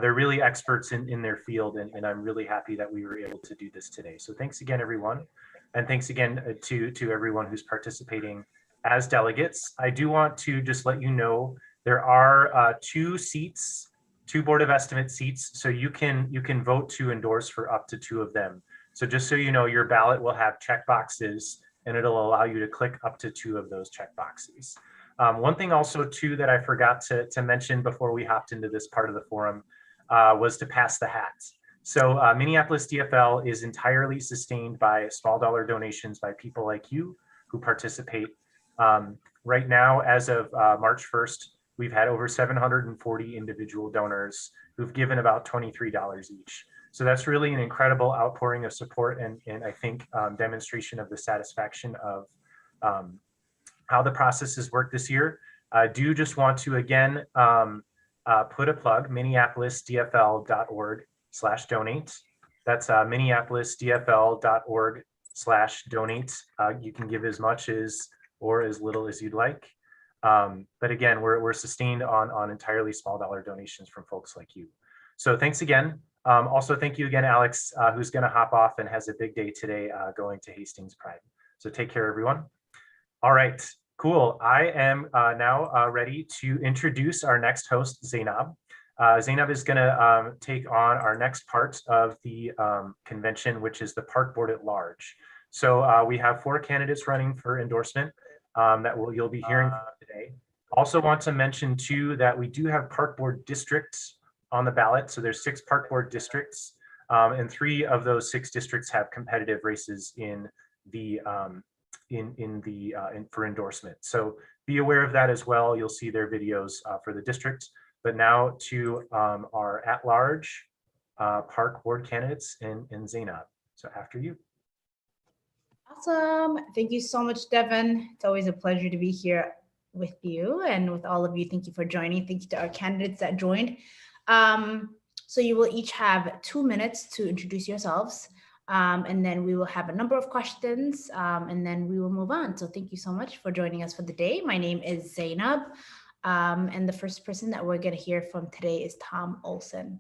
A: They're really experts in their field, and I'm really happy that we were able to do this today. So thanks again, everyone. And thanks again to everyone who's participating as delegates. I do want to just let you know there are 2 seats, 2 Board of Estimate seats, so you can vote to endorse for up to 2 of them. So just so you know, your ballot will have check boxes, and it'll allow you to click up to 2 of those check boxes. One thing also too that I forgot to mention before we hopped into this part of the forum was to pass the hat. So Minneapolis DFL is entirely sustained by small dollar donations by people like you who participate. Right now, as of March 1st, we've had over 740 individual donors who've given about $23 each. So that's really an incredible outpouring of support and I think demonstration of the satisfaction of how the process has worked this year. I do just want to again put a plug, minneapolisdfl.org/donate. That's minneapolisdfl.org/donate. You can give as much as or as little as you'd like. But again, we're sustained on entirely small dollar donations from folks like you. So thanks again. Also, thank you again, Alex, who's going to hop off and has a big day today going to Hastings Pride. So take care, everyone. All right, cool. I am now ready to introduce our next host, Zainab. Zainab is going to take on our next part of the convention, which is the Park Board at Large. So we have 4 candidates running for endorsement that you'll be hearing from today. Also want to mention too that we do have Park Board districts on the ballot. So there's 6 Park Board districts, and 3 of those 6 districts have competitive races in the for endorsement. So be aware of that as well. You'll see their videos for the district. But now to our at-large Park Board candidates and Zainab. So after you.
H: Awesome. Thank you so much, Devin. It's always a pleasure to be here with you and with all of you. Thank you for joining. Thank you to our candidates that joined. So you will each have 2 minutes to introduce yourselves, and then we will have a number of questions, and then we will move on. So thank you so much for joining us for the day. My name is Zainab, and the first person that we're going to hear from today is Tom Olsen.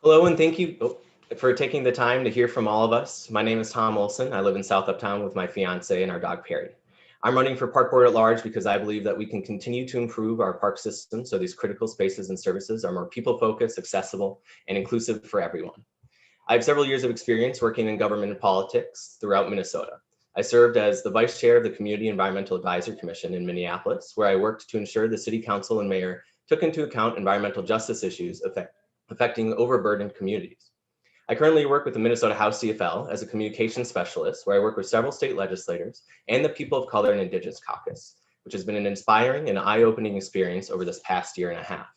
I: Hello, and thank you for taking the time to hear from all of us. My name is Tom Olsen. I live in South Uptown with my fiance and our dog, Perry. I'm running for Park Board at Large because I believe that we can continue to improve our park system so these critical spaces and services are more people-focused, accessible, and inclusive for everyone. I have several years of experience working in government and politics throughout Minnesota. I served as the vice chair of the Community Environmental Advisory Commission in Minneapolis, where I worked to ensure the city council and mayor took into account environmental justice issues affecting overburdened communities. I currently work with the Minnesota House DFL as a communications specialist, where I work with several state legislators and the People of Color and Indigenous Caucus, which has been an inspiring and eye-opening experience over this past year and a half.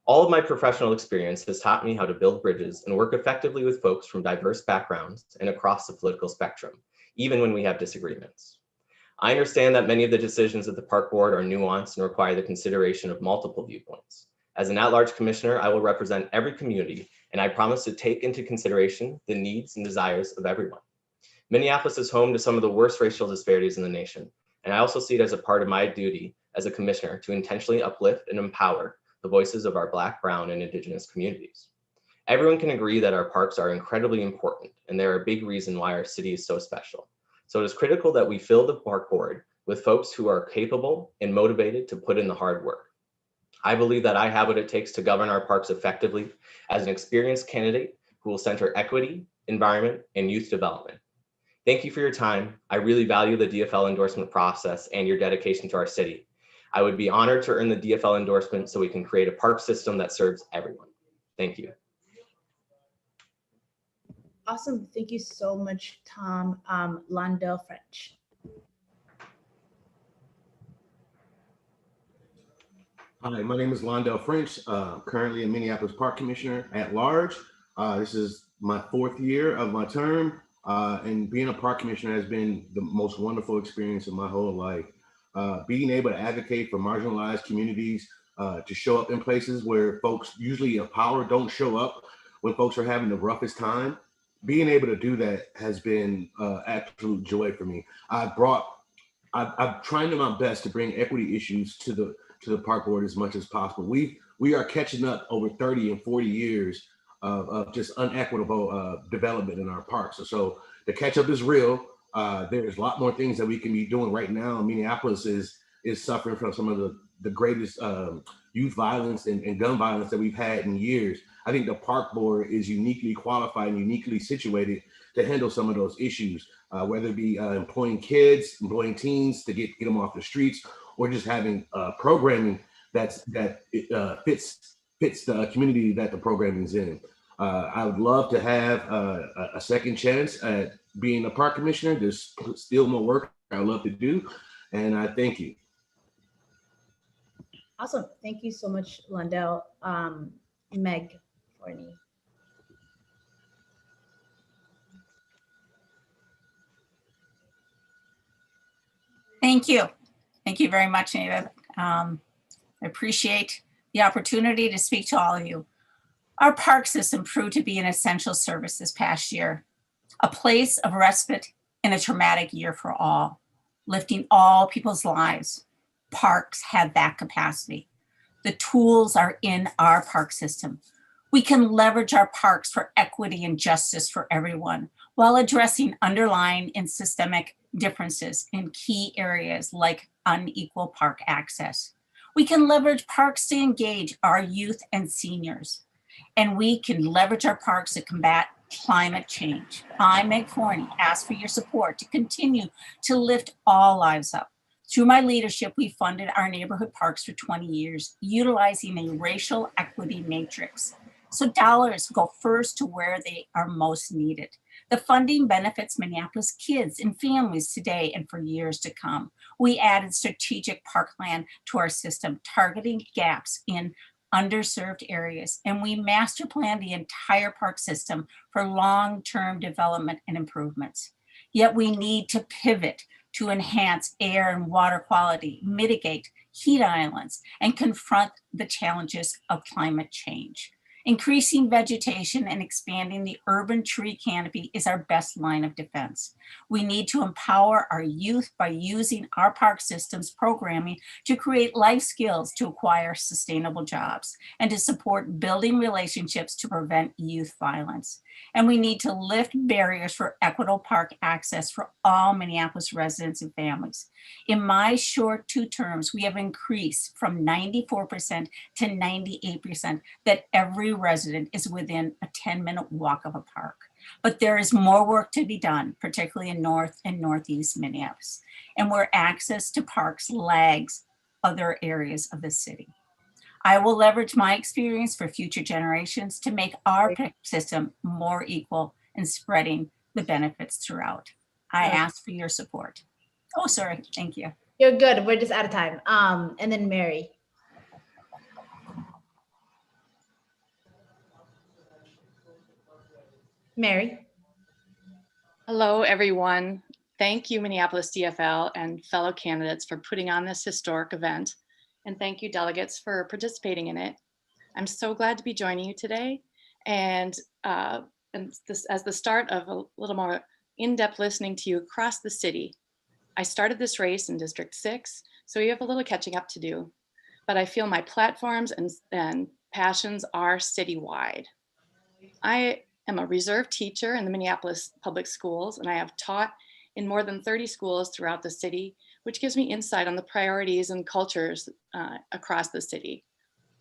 I: All of my professional experience has taught me how to build bridges and work effectively with folks from diverse backgrounds and across the political spectrum, even when we have disagreements. I understand that many of the decisions of the Park Board are nuanced and require the consideration of multiple viewpoints. As an at-large commissioner, I will represent every community, and I promise to take into consideration the needs and desires of everyone. Minneapolis is home to some of the worst racial disparities in the nation, and I also see it as a part of my duty as a commissioner to intentionally uplift and empower the voices of our Black, Brown, and Indigenous communities. Everyone can agree that our parks are incredibly important, and they're a big reason why our city is so special. So it is critical that we fill the Park Board with folks who are capable and motivated to put in the hard work. I believe that I have what it takes to govern our parks effectively as an experienced candidate who will center equity, environment, and youth development. Thank you for your time. I really value the DFL endorsement process and your dedication to our city. I would be honored to earn the DFL endorsement so we can create a park system that serves everyone. Thank you.
H: Awesome. Thank you so much, Tom. Londell French.
J: Hi, my name is Londell French, currently a Minneapolis Park Commissioner at large. This is my 4th year of my term, and being a park commissioner has been the most wonderful experience of my whole life. Being able to advocate for marginalized communities, to show up in places where folks usually of power don't show up when folks are having the roughest time. Being able to do that has been absolute joy for me. I'm trying my best to bring equity issues to the park board as much as possible. We are catching up over 30 and 40 years of just unequitable development in our parks. So the catch up is real. There's a lot more things that we can be doing right now. Minneapolis is suffering from some of the greatest youth violence and gun violence that we've had in years. I think the park board is uniquely qualified and uniquely situated to handle some of those issues, whether it be employing kids, employing teens to get them off the streets, or just having programming that fits the community that the programming is in. I would love to have a second chance at being a park commissioner. There's still more work I love to do, and I thank you.
H: Awesome. Thank you so much, Londell. Meg Forney.
K: Thank you. Thank you very much, Nita. I appreciate the opportunity to speak to all of you. Our park system proved to be an essential service this past year, a place of respite in a traumatic year for all, lifting all people's lives. Parks had that capacity. The tools are in our park system. We can leverage our parks for equity and justice for everyone while addressing underlying and systemic differences in key areas like unequal park access. We can leverage parks to engage our youth and seniors, and we can leverage our parks to combat climate change. I, Meg Forney, ask for your support to continue to lift all lives up. Through my leadership, we funded our neighborhood parks for 20 years, utilizing a racial equity matrix. So dollars go first to where they are most needed. The funding benefits Minneapolis kids and families today and for years to come. We added strategic parkland to our system, targeting gaps in underserved areas, and we master planned the entire park system for long-term development and improvements. Yet we need to pivot to enhance air and water quality, mitigate heat islands, and confront the challenges of climate change. Increasing vegetation and expanding the urban tree canopy is our best line of defense. We need to empower our youth by using our park system's programming to create life skills to acquire sustainable jobs and to support building relationships to prevent youth violence. And we need to lift barriers for equitable park access for all Minneapolis residents and families. In my short 2 terms, we have increased from 94% to 98% that every resident is within a 10-minute walk of a park. But there is more work to be done, particularly in North and Northeast Minneapolis, and where access to parks lags other areas of the city. I will leverage my experience for future generations to make our system more equal and spreading the benefits throughout. I ask for your support. Oh, sorry, thank you.
H: You're good, we're just out of time. And then Mary. Mary.
L: Hello, everyone. Thank you, Minneapolis DFL and fellow candidates for putting on this historic event. And thank you, delegates, for participating in it. I'm so glad to be joining you today. And this as the start of a little more in-depth listening to you across the city. I started this race in District 6, so we have a little catching up to do. But I feel my platforms and passions are citywide. I am a reserve teacher in the Minneapolis public schools, and I have taught in more than 30 schools throughout the city, which gives me insight on the priorities and cultures across the city.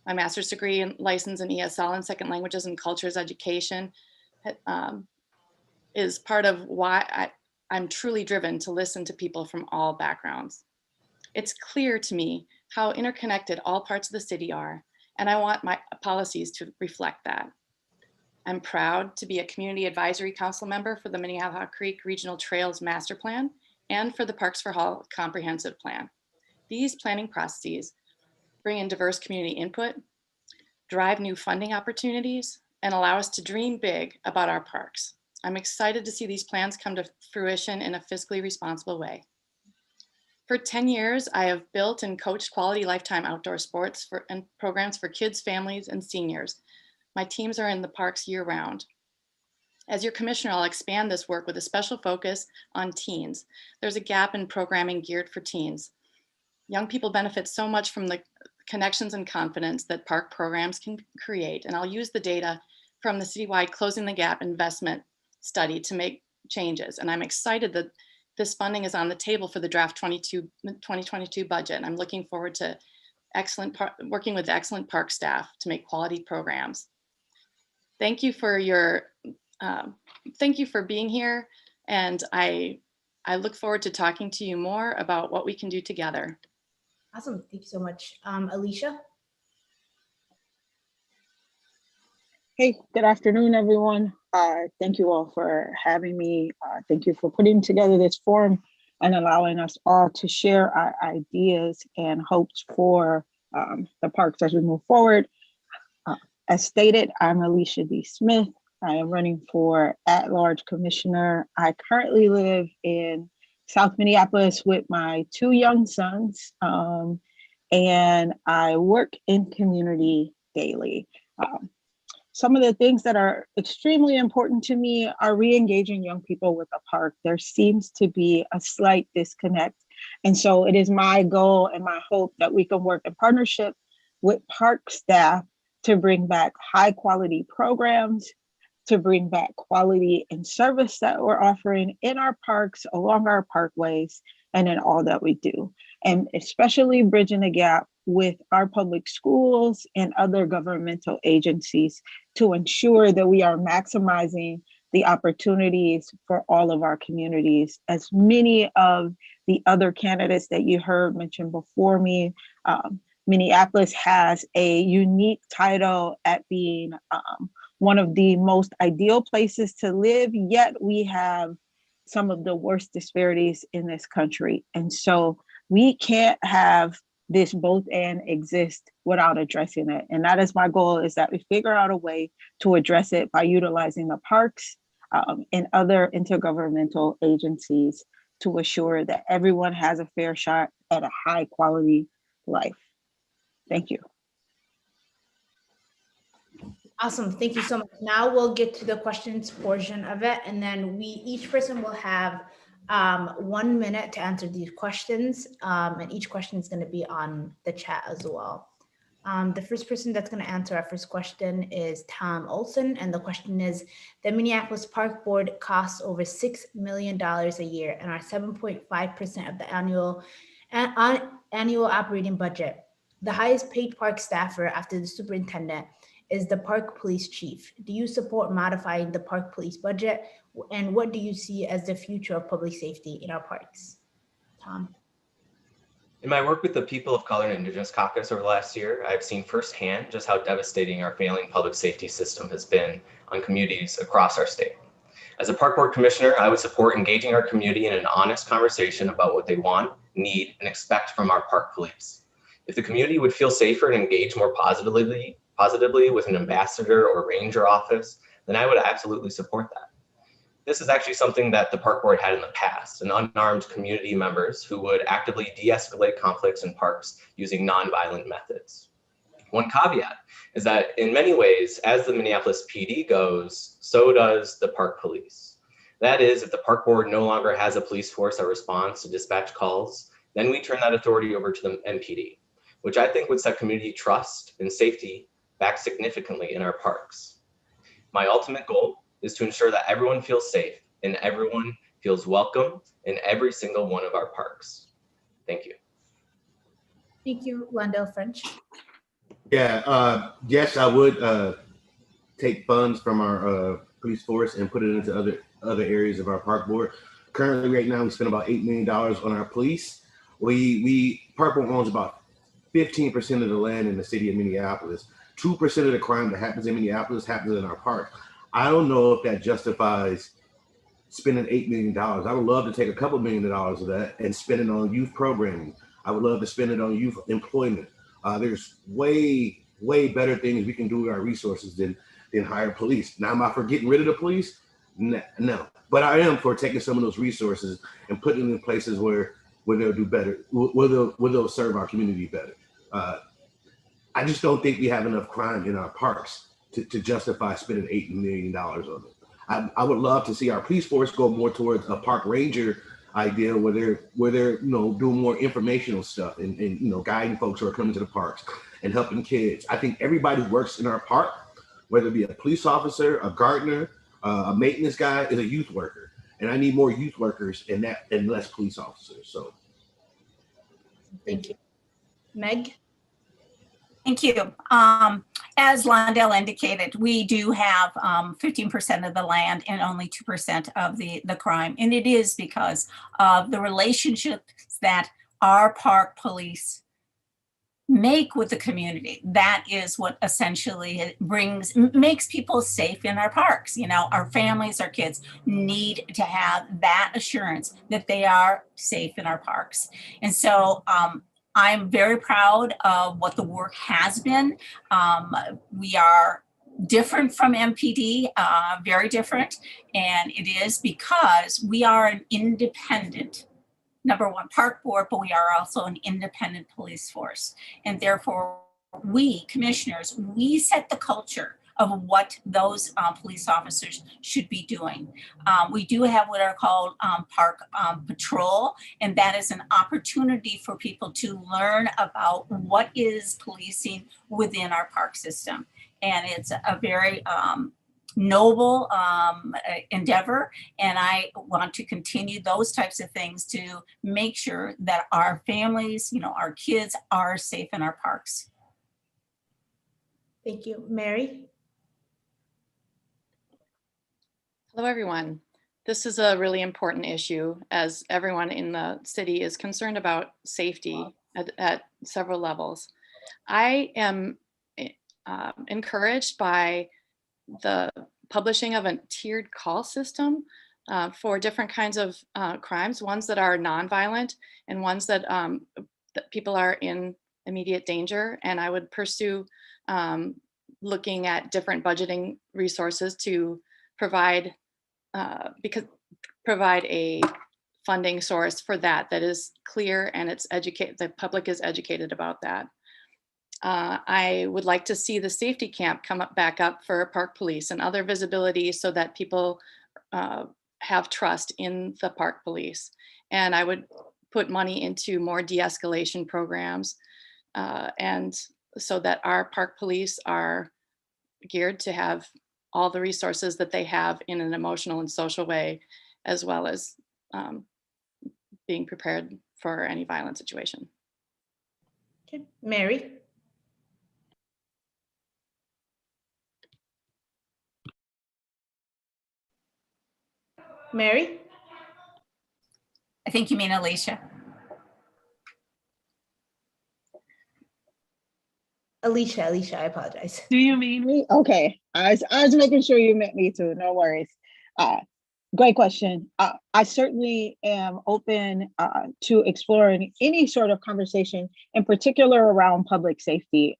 L: My master's degree and license in ESL and second languages and cultures education is part of why I'm truly driven to listen to people from all backgrounds. It's clear to me how interconnected all parts of the city are, and I want my policies to reflect that. I'm proud to be a Community Advisory Council member for the Minnehaha Creek Regional Trails Master Plan and for the Parks for All Comprehensive Plan. These planning processes bring in diverse community input, drive new funding opportunities, and allow us to dream big about our parks. I'm excited to see these plans come to fruition in a fiscally responsible way. For 10 years, I have built and coached quality lifetime outdoor sports and programs for kids, families, and seniors. My teams are in the parks year-round. As your commissioner, I'll expand this work with a special focus on teens. There's a gap in programming geared for teens. Young people benefit so much from the connections and confidence that park programs can create, and I'll use the data from the citywide Closing the Gap investment study to make changes. And I'm excited that this funding is on the table for the draft 2022 budget. And I'm looking forward to working with excellent park staff to make quality programs. Thank you for being here. And I look forward to talking to you more about what we can do together.
H: Awesome, thank you so much. Alicia?
M: Hey, good afternoon, everyone. Thank you all for having me. Thank you for putting together this forum and allowing us all to share our ideas and hopes for the parks as we move forward. As stated, I'm Alicia D Smith. I am running for at-large commissioner. I currently live in South Minneapolis with my 2 young sons, and I work in community daily. Some of the things that are extremely important to me are re-engaging young people with a park. There seems to be a slight disconnect. And so it is my goal and my hope that we can work in partnership with park staff to bring back high quality programs, to bring back quality and service that we're offering in our parks, along our parkways, and in all that we do. And especially bridging the gap with our public schools and other governmental agencies to ensure that we are maximizing the opportunities for all of our communities. As many of the other candidates that you heard mentioned before me, Minneapolis has a unique title at being one of the most ideal places to live, yet we have some of the worst disparities in this country. And so we can't have this both and exist without addressing it. And that is my goal, is that we figure out a way to address it by utilizing the parks and other intergovernmental agencies to assure that everyone has a fair shot at a high quality life. Thank you.
H: Awesome, thank you so much. Now we'll get to the questions portion of it, and then each person will have 1 minute to answer these questions, and each question is going to be on the chat as well. The first person that's going to answer our first question is Tom Olsen, and the question is: the Minneapolis Park Board costs over $6 million a year and are 7.5% of the annual operating budget. The highest paid park staffer after the superintendent is the park police chief. Do you support modifying the park police budget? And what do you see as the future of public safety in our parks? Tom.
I: In my work with the People of Color and Indigenous Caucus over the last year, I've seen firsthand just how devastating our failing public safety system has been on communities across our state. As a park board commissioner, I would support engaging our community in an honest conversation about what they want, need, and expect from our park police. If the community would feel safer and engage more positively with an ambassador or ranger office, then I would absolutely support that. This is actually something that the park board had in the past, and unarmed community members who would actively de-escalate conflicts in parks using nonviolent methods. One caveat is that in many ways, as the Minneapolis PD goes, so does the park police. That is, if the park board no longer has a police force that responds to dispatch calls, then we turn that authority over to the MPD, which I think would set community trust and safety back significantly in our parks. My ultimate goal is to ensure that everyone feels safe and everyone feels welcome in every single one of our parks. Thank you.
H: Thank you, Londell French.
J: Yeah, yes, I would take funds from our police force and put it into other areas of our park board. Currently, right now, we spend about $8 million on our police. Park board owns about 15% of the land in the city of Minneapolis. 2% of the crime that happens in Minneapolis happens in our park. I don't know if that justifies spending $8 million. I would love to take a couple $1 million of that and spend it on youth programming. I would love to spend it on youth employment. There's way better things we can do with our resources than hire police. Now, am I for getting rid of the police? No, but I am for taking some of those resources and putting them in places where they'll do better, where they'll serve our community better. I just don't think we have enough crime in our parks to justify spending $8 million on it. I would love to see our police force go more towards a park ranger idea where they're doing more informational stuff and guiding folks who are coming to the parks and helping kids. I think everybody who works in our park, whether it be a police officer, a gardener, a maintenance guy, is a youth worker. And I need more youth workers and less police officers. So
H: thank you. Meg?
K: Thank you. As Londell indicated, we do have 15% of the land and only 2% of the crime. And it is because of the relationships that our park police make with the community. That is what essentially makes people safe in our parks. Our families, our kids need to have that assurance that they are safe in our parks. And so I'm very proud of what the work has been. We are different from MPD, very different. And it is because we are an independent, number one, park board, but we are also an independent police force. And therefore, we commissioners, we set the culture of what those police officers should be doing. We do have what are called park patrol, and that is an opportunity for people to learn about what is policing within our park system. And it's a very noble endeavor, and I want to continue those types of things to make sure that our families, our kids are safe in our parks.
H: Thank you. Mary?
L: Hello, everyone. This is a really important issue as everyone in the city is concerned about safety at several levels. I am encouraged by the publishing of a tiered call system for different kinds of crimes, ones that are nonviolent and ones that people are in immediate danger. And I would pursue looking at different budgeting resources to provide a funding source for that is clear and the public is educated about that. I would like to see the safety camp come back up for park police and other visibility so that people have trust in the park police. And I would put money into more de-escalation programs and so that our park police are geared to have all the resources that they have in an emotional and social way, as well as being prepared for any violent situation.
H: Okay. Mary? Mary?
K: I think you mean Alicia.
H: Alicia, I apologize.
M: Do you mean me? Okay. I was making sure you meant me too. No worries. Great question. I certainly am open to exploring any sort of conversation, in particular around public safety,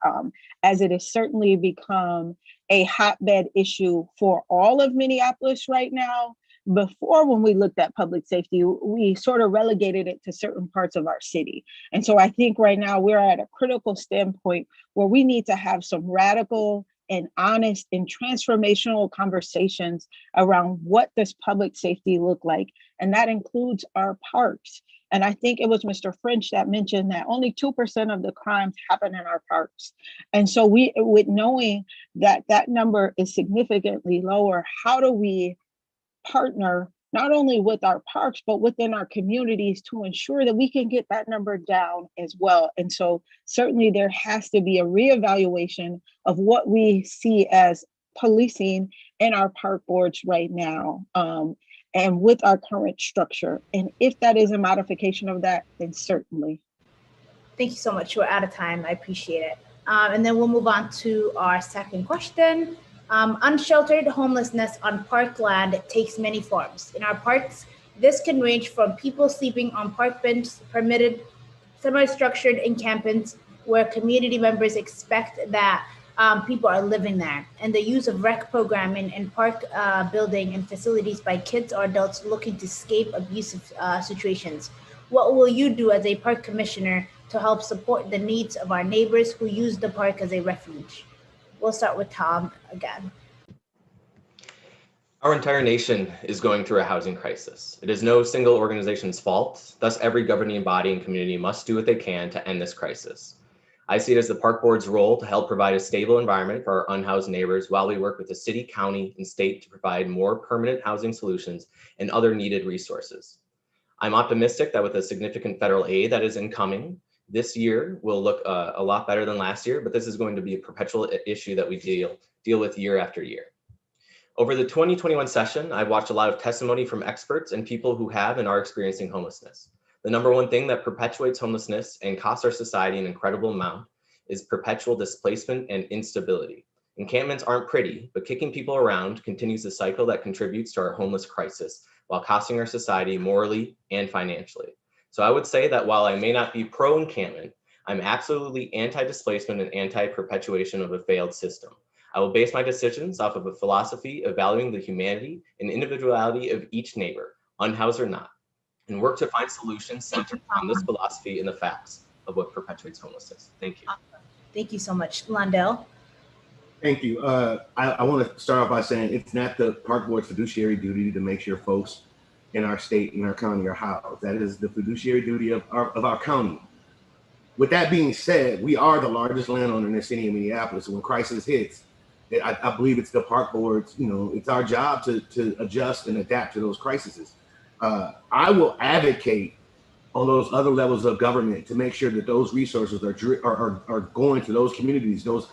M: as it has certainly become a hotbed issue for all of Minneapolis right now. Before, when we looked at public safety, we sort of relegated it to certain parts of our city. And so I think right now we're at a critical standpoint where we need to have some radical and honest and transformational conversations around what does public safety look like. And that includes our parks. And I think it was Mr. French that mentioned that only 2% of the crimes happen in our parks. And so with knowing that that number is significantly lower, how do we partner not only with our parks, but within our communities to ensure that we can get that number down as well? And so certainly there has to be a reevaluation of what we see as policing in our park boards right now, and with our current structure. And if that is a modification of that, then certainly.
H: Thank you so much. We're out of time. I appreciate it. And then we'll move on to our second question. Unsheltered homelessness on parkland takes many forms. In our parks, this can range from people sleeping on park benches, permitted semi-structured encampments where community members expect that people are living there, and the use of rec programming and park building and facilities by kids or adults looking to escape abusive situations. What will you do as a park commissioner to help support the needs of our neighbors who use the park as a refuge? We'll start with Tom again.
I: Our entire nation is going through a housing crisis. It is no single organization's fault. Thus, every governing body and community must do what they can to end this crisis. I see it as the Park Board's role to help provide a stable environment for our unhoused neighbors while we work with the city, county, and state to provide more permanent housing solutions and other needed resources. I'm optimistic that with the significant federal aid that is incoming, this year will look a lot better than last year, but this is going to be a perpetual issue that we deal with year after year. Over the 2021 session, I've watched a lot of testimony from experts and people who have and are experiencing homelessness. The number one thing that perpetuates homelessness and costs our society an incredible amount is perpetual displacement and instability. Encampments aren't pretty, but kicking people around continues the cycle that contributes to our homeless crisis while costing our society morally and financially. So I would say that while I may not be pro-encampment, I'm absolutely anti-displacement and anti-perpetuation of a failed system. I will base my decisions off of a philosophy of valuing the humanity and individuality of each neighbor, unhoused or not, and work to find solutions centered on this philosophy and the facts of what perpetuates homelessness. Thank you.
H: Thank you so much. Londell?
J: Thank you. I want to start off by saying it's not the Park Board's fiduciary duty to make sure folks in our state and our county are housed. That is the fiduciary duty of our county. With that being said, we are the largest landowner in the city of Minneapolis. So when crisis hits, I believe it's the Park Board's, it's our job to adjust and adapt to those crises. I will advocate on those other levels of government to make sure that those resources are going to those communities, those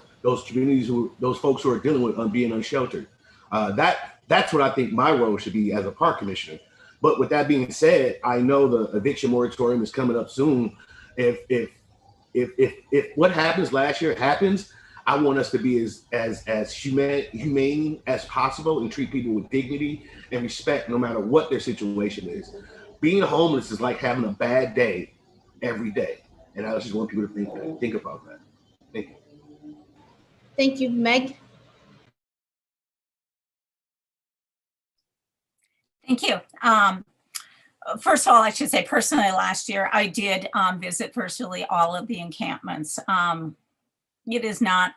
J: communities those folks who are dealing with being unsheltered. That's what I think my role should be as a park commissioner. But with that being said, I know the eviction moratorium is coming up soon. If what happens last year happens, I want us to be as humane as possible and treat people with dignity and respect no matter what their situation is. Being homeless is like having a bad day every day. And I just want people to think about that. Thank you.
H: Thank you. Meg?
K: Thank you. First of all, I should say personally, last year I did visit virtually all of the encampments. It is not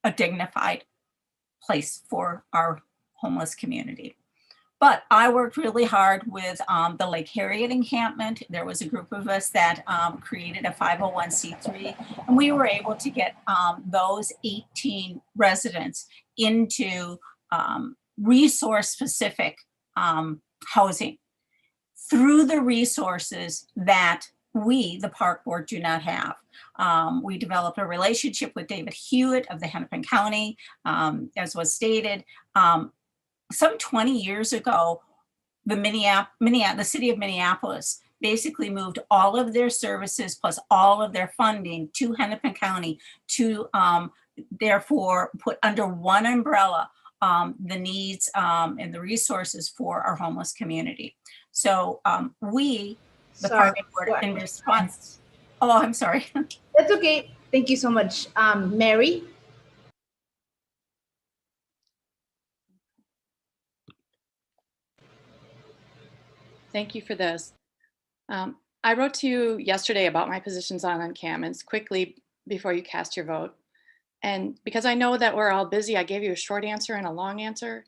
K: a dignified place for our homeless community. But I worked really hard with the Lake Harriet encampment. There was a group of us that created a 501c3, and we were able to get those 18 residents into resource-specific housing through the resources that we, the Park Board, do not have. We developed a relationship with David Hewitt of the Hennepin County, as was stated. Some 20 years ago, the city of Minneapolis basically moved all of their services plus all of their funding to Hennepin County to therefore put under one umbrella the needs and the resources for our homeless community. So we, the Park Board, in response, oh, I'm sorry.
H: That's okay. Thank you so much. Mary?
L: Thank you for this. I wrote to you yesterday about my positions on encampments quickly before you cast your vote. And because I know that we're all busy, I gave you a short answer and a long answer.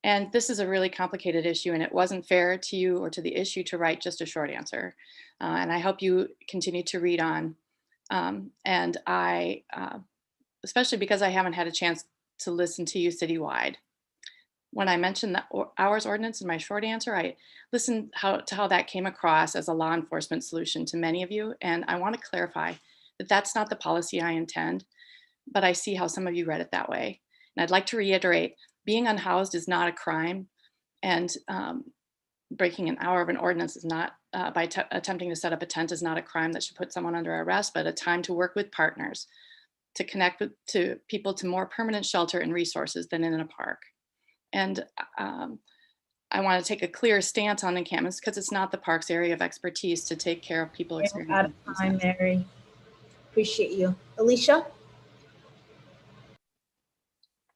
L: And this is a really complicated issue, and it wasn't fair to you or to the issue to write just a short answer. And I hope you continue to read on. And I, especially because I haven't had a chance to listen to you citywide. When I mentioned the hours ordinance in my short answer, I listened to how that came across as a law enforcement solution to many of you. And I want to clarify that that's not the policy I intend, but I see how some of you read it that way. And I'd like to reiterate, being unhoused is not a crime, and breaking an hour of an ordinance is not, by attempting to set up a tent is not a crime that should put someone under arrest, but a time to work with partners. to connect to people to more permanent shelter and resources than in a park. And I want to take a clear stance on encampments because it's not the park's area of expertise to take care of people experiencing.
H: Out of time, Mary. Appreciate you. Alicia?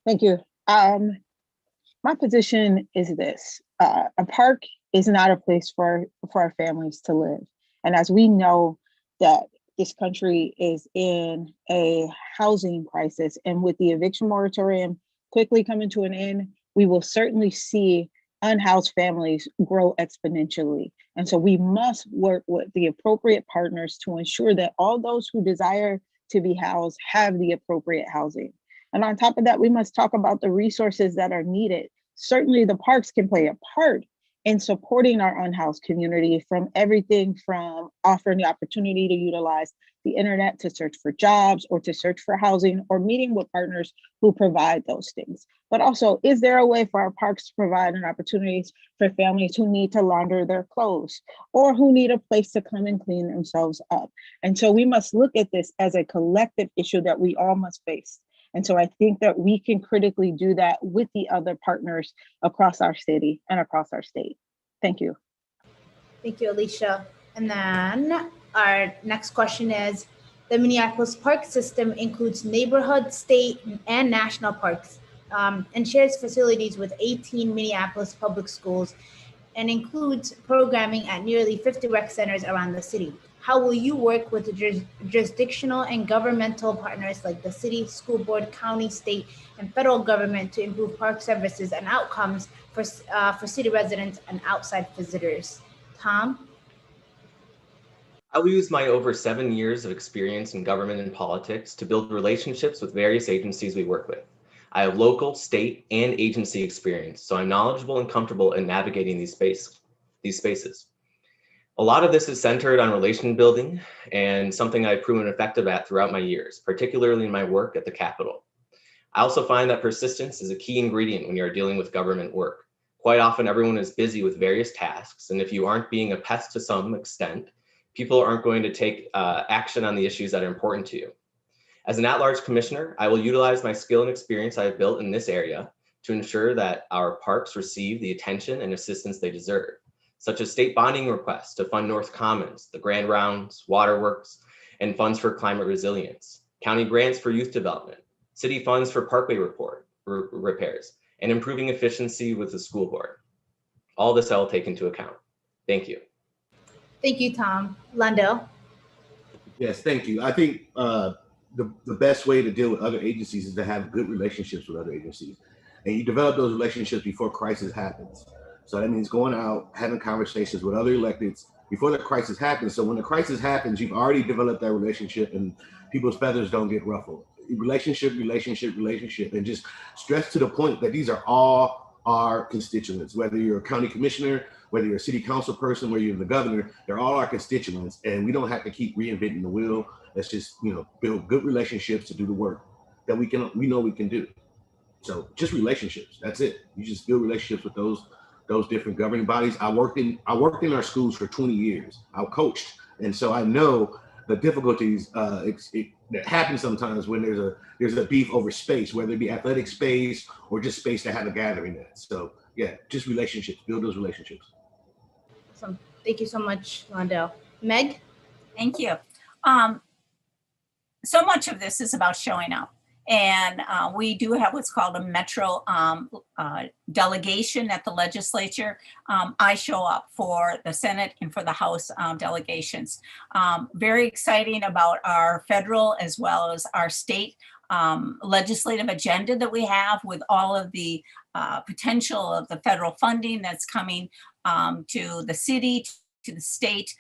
M: Thank you. My position is this. A park is not a place for our families to live. And as we know that this country is in a housing crisis, and with the eviction moratorium quickly coming to an end, we will certainly see unhoused families grow exponentially. And so we must work with the appropriate partners to ensure that all those who desire to be housed have the appropriate housing. And on top of that, we must talk about the resources that are needed. Certainly the parks can play a part in supporting our unhoused community, from everything from offering the opportunity to utilize the internet to search for jobs or to search for housing, or meeting with partners who provide those things. But also, is there a way for our parks to provide an opportunities for families who need to launder their clothes or who need a place to come and clean themselves up? And so we must look at this as a collective issue that we all must face. And so I think that we can critically do that with the other partners across our city and across our state. Thank you.
H: Thank you, Alicia. And then our next question is, the Minneapolis park system includes neighborhood, state, and national parks, and shares facilities with 18 Minneapolis public schools, and includes programming at nearly 50 rec centers around the city. How will you work with the jurisdictional and governmental partners like the city, school board, county, state, and federal government to improve park services and outcomes for city residents and outside visitors? Tom?
I: I will use my over 7 years of experience in government and politics to build relationships with various agencies we work with. I have local, state, and agency experience, so I'm knowledgeable and comfortable in navigating these spaces. A lot of this is centered on relation building and something I've proven effective at throughout my years, particularly in my work at the Capitol. I also find that persistence is a key ingredient when you're dealing with government work. Quite often, everyone is busy with various tasks, and if you aren't being a pest to some extent, people aren't going to take action on the issues that are important to you. As an at-large commissioner, I will utilize my skill and experience I have built in this area to ensure that our parks receive the attention and assistance they deserve, such as state bonding requests to fund North Commons, the Grand Rounds, waterworks, and funds for climate resilience, county grants for youth development, city funds for parkway repairs, and improving efficiency with the school board. All this I will take into account. Thank you.
H: Thank you, Tom. Londell?
J: Yes, thank you. I think the best way to deal with other agencies is to have good relationships with other agencies. And you develop those relationships before crisis happens. So that means going out, having conversations with other electeds before the crisis happens. So when the crisis happens, you've already developed that relationship and people's feathers don't get ruffled. Relationship, and just stress to the point that these are all our constituents, whether you're a county commissioner, whether you're a city council person, whether you're the governor, they're all our constituents, and we don't have to keep reinventing the wheel. Let's just, build good relationships to do the work that we know we can do. So just relationships, that's it. You just build relationships with those different governing bodies. I worked in our schools for 20 years. I coached, and so I know the difficulties that happen sometimes when there's a beef over space, whether it be athletic space or just space to have a gathering at. So yeah, just relationships, build those relationships.
H: Awesome. Thank you so much, Londell. Meg?
K: Thank you. So much of this is about showing up. And we do have what's called a metro delegation at the legislature. I show up for the Senate and for the House delegations. Very exciting about our federal as well as our state legislative agenda that we have, with all of the potential of the federal funding that's coming to the city, to the state.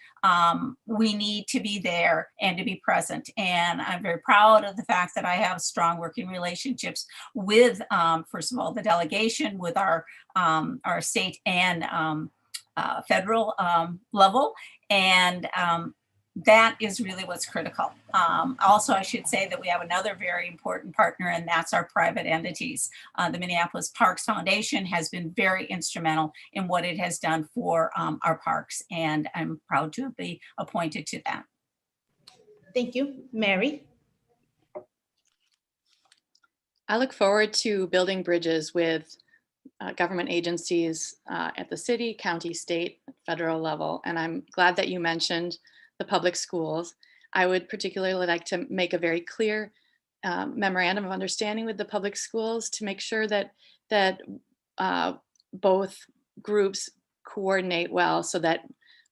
K: We need to be there and to be present. And I'm very proud of the fact that I have strong working relationships with, first of all, the delegation, with our state and federal level. And that is really what's critical. Also, I should say that we have another very important partner, and that's our private entities. The Minneapolis Parks Foundation has been very instrumental in what it has done for our parks, and I'm proud to be appointed to that.
H: Thank you. Mary?
L: I look forward to building bridges with government agencies at the city, county, state, federal level. And I'm glad that you mentioned the public schools. I would particularly like to make a very clear memorandum of understanding with the public schools to make sure that both groups coordinate well so that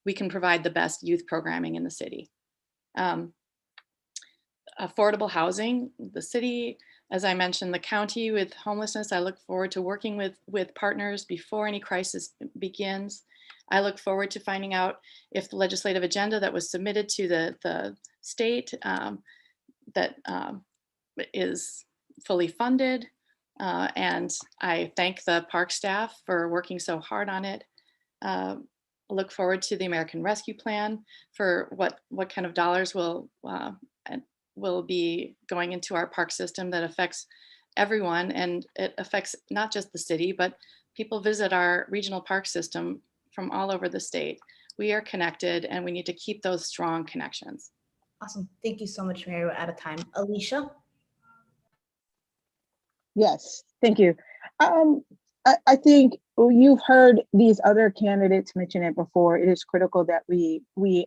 L: we can provide the best youth programming in the city. Affordable housing, the city, as I mentioned, the county with homelessness, I look forward to working with partners before any crisis begins. I look forward to finding out if the legislative agenda that was submitted to the state that is fully funded. And I thank the park staff for working so hard on it. Look forward to the American Rescue Plan for what kind of dollars will be going into our park system that affects everyone, and it affects not just the city, but people visit our regional park system from all over the state. We are connected and we need to keep those strong connections.
H: Awesome. Thank you so much, Mary. We're out of time. Alicia?
M: Yes, thank you. I think you've heard these other candidates mention it before. It is critical that we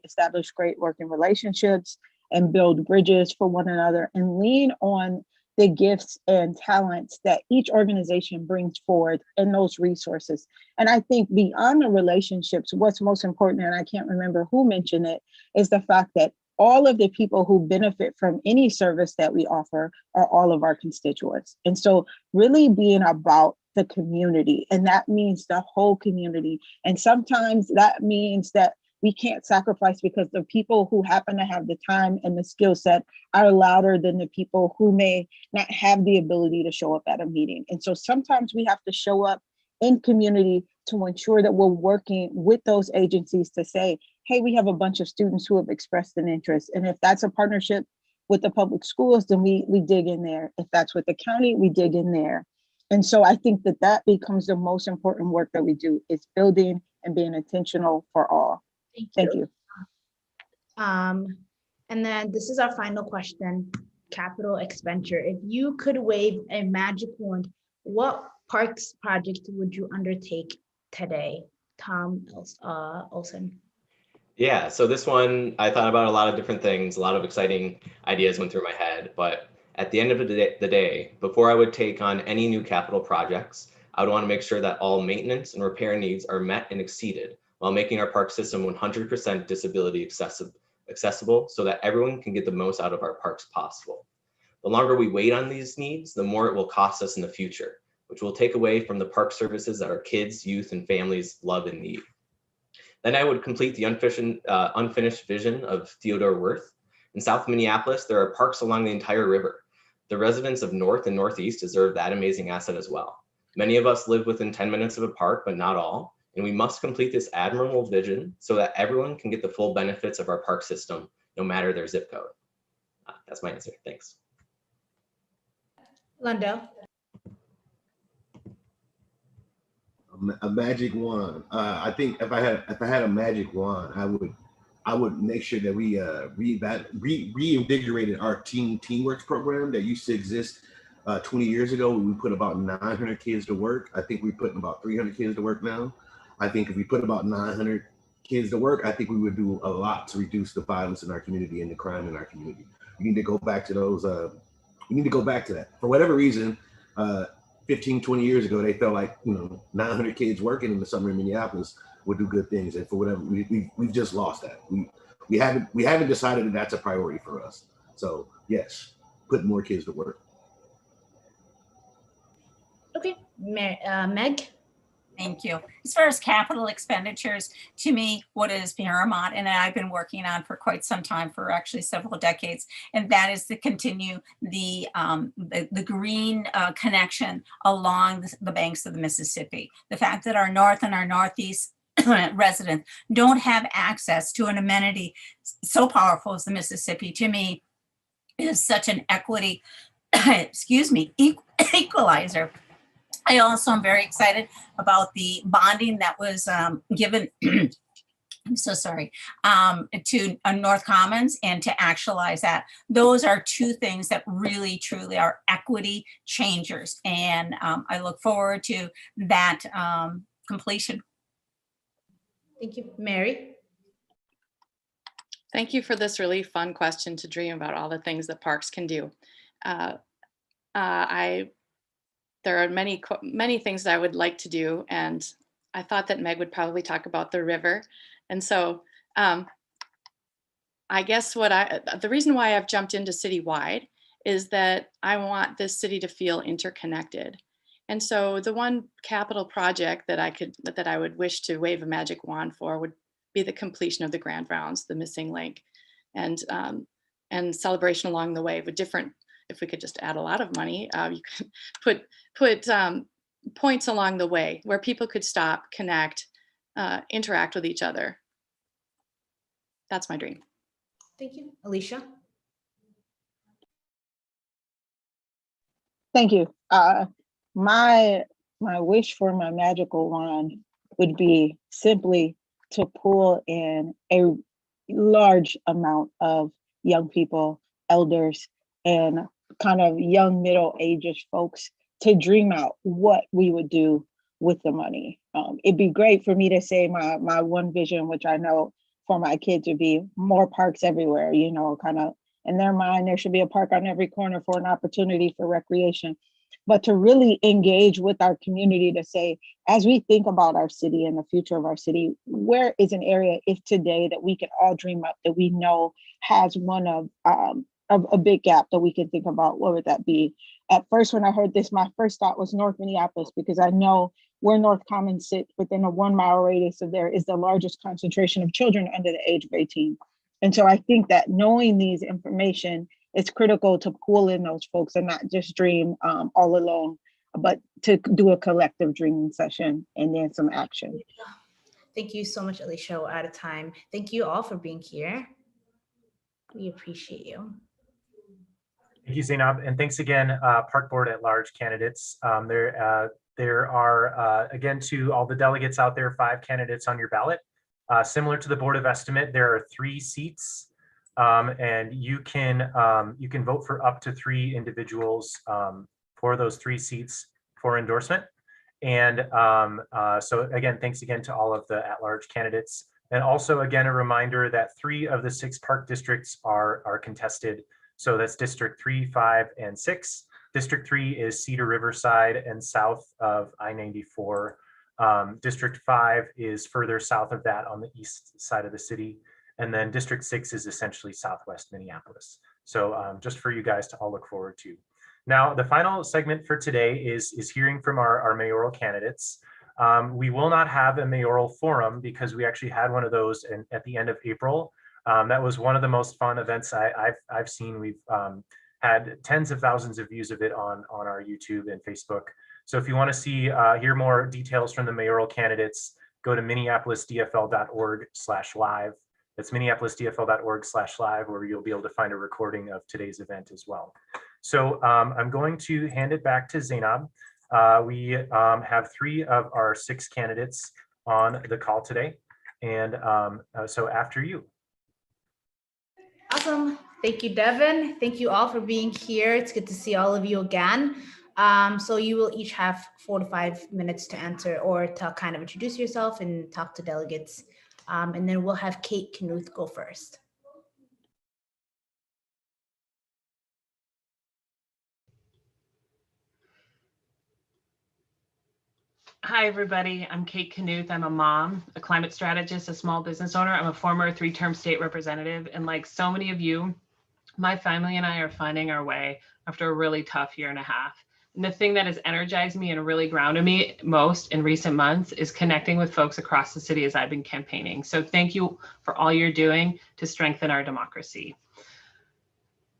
M: establish great working relationships and build bridges for one another and lean on the gifts and talents that each organization brings forward and those resources. And I think beyond the relationships, what's most important, and I can't remember who mentioned it, is the fact that all of the people who benefit from any service that we offer are all of our constituents. And so really being about the community, and that means the whole community. And sometimes that means that we can't sacrifice because the people who happen to have the time and the skill set are louder than the people who may not have the ability to show up at a meeting. And so sometimes we have to show up in community to ensure that we're working with those agencies to say, hey, we have a bunch of students who have expressed an interest. And if that's a partnership with the public schools, then we dig in there. If that's with the county, we dig in there. And so I think that becomes the most important work that we do, is building and being intentional for all. Thank you.
H: And then this is our final question, capital expenditure. If you could wave a magic wand, what parks project would you undertake today? Tom Olsen.
I: Yeah, so this one, I thought about a lot of different things. A lot of exciting ideas went through my head. But at the end of the day, before I would take on any new capital projects, I would want to make sure that all maintenance and repair needs are met and exceeded while making our park system 100% disability accessible so that everyone can get the most out of our parks possible. The longer we wait on these needs, the more it will cost us in the future, which will take away from the park services that our kids, youth, and families love and need. Then I would complete the unfinished vision of Theodore Wirth. In South Minneapolis, there are parks along the entire river. The residents of North and Northeast deserve that amazing asset as well. Many of us live within 10 minutes of a park, but not all. And we must complete this admirable vision so that everyone can get the full benefits of our park system, no matter their zip code. That's my answer. Thanks.
H: Lando.
J: A magic wand. I think if I had a magic wand, I would make sure that we reinvigorated our Teamworks program that used to exist 20 years ago. We put about 900 kids to work. I think we're putting about 300 kids to work now. I think if we put about 900 kids to work, I think we would do a lot to reduce the violence in our community and the crime in our community. We need to go back to those. We need to go back to that. For whatever reason, 15, 20 years ago, they felt like 900 kids working in the summer in Minneapolis would do good things, and for whatever we've just lost that. We haven't decided that that's a priority for us. So yes, put more kids to work.
H: Okay, Meg.
K: Thank you. As far as capital expenditures, to me, what is paramount, and I've been working on for quite some time, for actually several decades, and that is to continue the green connection along the banks of the Mississippi. The fact that our North and our Northeast residents don't have access to an amenity so powerful as the Mississippi, to me, is such an equity, equalizer. I also am very excited about the bonding that was given I'm so sorry, to North Commons and to actualize that. Those are two things that really, truly are equity changers. And I look forward to that completion.
H: Thank you, Mary.
L: Thank you for this really fun question to dream about all the things that parks can do. There are many things that I would like to do, and I thought that Meg would probably talk about the river. And so I guess the reason why I've jumped into citywide is that I want this city to feel interconnected. And so the one capital project that I would wish to wave a magic wand for would be the completion of the Grand Rounds, the missing link, and celebration along the way with different. If we could just add a lot of money, you could put points along the way where people could stop, connect, interact with each other. That's my dream.
H: Thank you, Alicia.
M: Thank you. My wish for my magical wand would be simply to pull in a large amount of young people, elders, and kind of young middle-aged folks to dream out what we would do with the money. It'd be great for me to say my one vision, which I know for my kids would be more parks everywhere, you know, kind of in their mind, there should be a park on every corner for an opportunity for recreation. But to really engage with our community to say, as we think about our city and the future of our city, where is an area, if today, that we can all dream up that we know has one of a big gap that we can think about? What would that be? At first, when I heard this, my first thought was North Minneapolis, because I know where North Commons sits within a 1 mile radius of there is the largest concentration of children under the age of 18. And so I think that knowing these information, it's critical to pull in those folks and not just dream all alone, but to do a collective dreaming session and then some action.
H: Thank you so much, Alicia. We're out of time. Thank you all for being here. We appreciate you.
A: Thank you, Zainab, and thanks again, Park Board at Large candidates. There are, again, to all the delegates out there, 5 candidates on your ballot. Similar to the Board of Estimate, there are 3 seats, and you can vote for up to 3 individuals for those 3 seats for endorsement. And so again, thanks again to all of the at-large candidates. And also, again, a reminder that 3 of the 6 park districts are contested. So that's District 3, 5, and 6. District 3 is Cedar Riverside and south of I-94. District 5 is further south of that on the east side of the city. And then District 6 is essentially southwest Minneapolis. So just for you guys to all look forward to. Now, the final segment for today is hearing from our mayoral candidates. We will not have a mayoral forum because we actually had one of those at the end of April. That was one of the most fun events I've seen. We've had tens of thousands of views of it on our YouTube and Facebook. So if you want to hear more details from the mayoral candidates, go to minneapolisdfl.org/live. That's minneapolisdfl.org/live, where you'll be able to find a recording of today's event as well. So I'm going to hand it back to Zainab. We have 3 of our 6 candidates on the call today. And so after you.
H: Awesome. Thank you, Devin. Thank you all for being here. It's good to see all of you again. So you will each have 4 to 5 minutes to answer or to kind of introduce yourself and talk to delegates. And then we'll have Kate Knuth go first.
N: Hi, everybody. I'm Kate Knuth. I'm a mom, a climate strategist, a small business owner. I'm a former 3-term state representative. And like so many of you, my family and I are finding our way after a really tough year and a half. And the thing that has energized me and really grounded me most in recent months is connecting with folks across the city as I've been campaigning. So thank you for all you're doing to strengthen our democracy.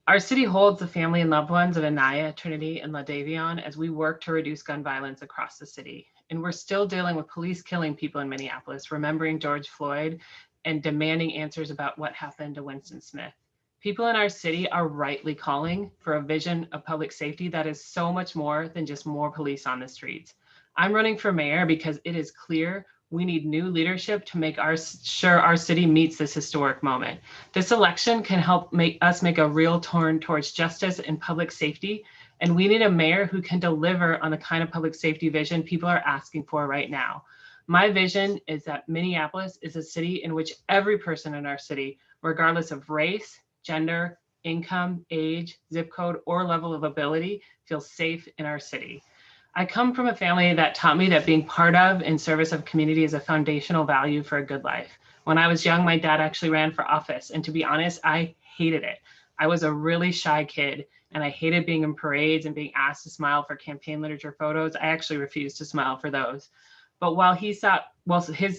N: Our city holds the family and loved ones of Anaya, Trinity, and LaDavion as we work to reduce gun violence across the city. And we're still dealing with police killing people in Minneapolis, remembering George Floyd, and demanding answers about what happened to Winston Smith. People in our city are rightly calling for a vision of public safety that is so much more than just more police on the streets. I'm running for mayor because it is clear We need new leadership to make sure our city meets this historic moment. This election can help make a real turn towards justice and public safety. And we need a mayor who can deliver on the kind of public safety vision people are asking for right now. My vision is that Minneapolis is a city in which every person in our city, regardless of race, gender, income, age, zip code, or level of ability, feels safe in our city. I come from a family that taught me that being part of and service of community is a foundational value for a good life. When I was young, my dad actually ran for office, and to be honest, I hated it. I was a really shy kid, and I hated being in parades and being asked to smile for campaign literature photos. I actually refused to smile for those. But while his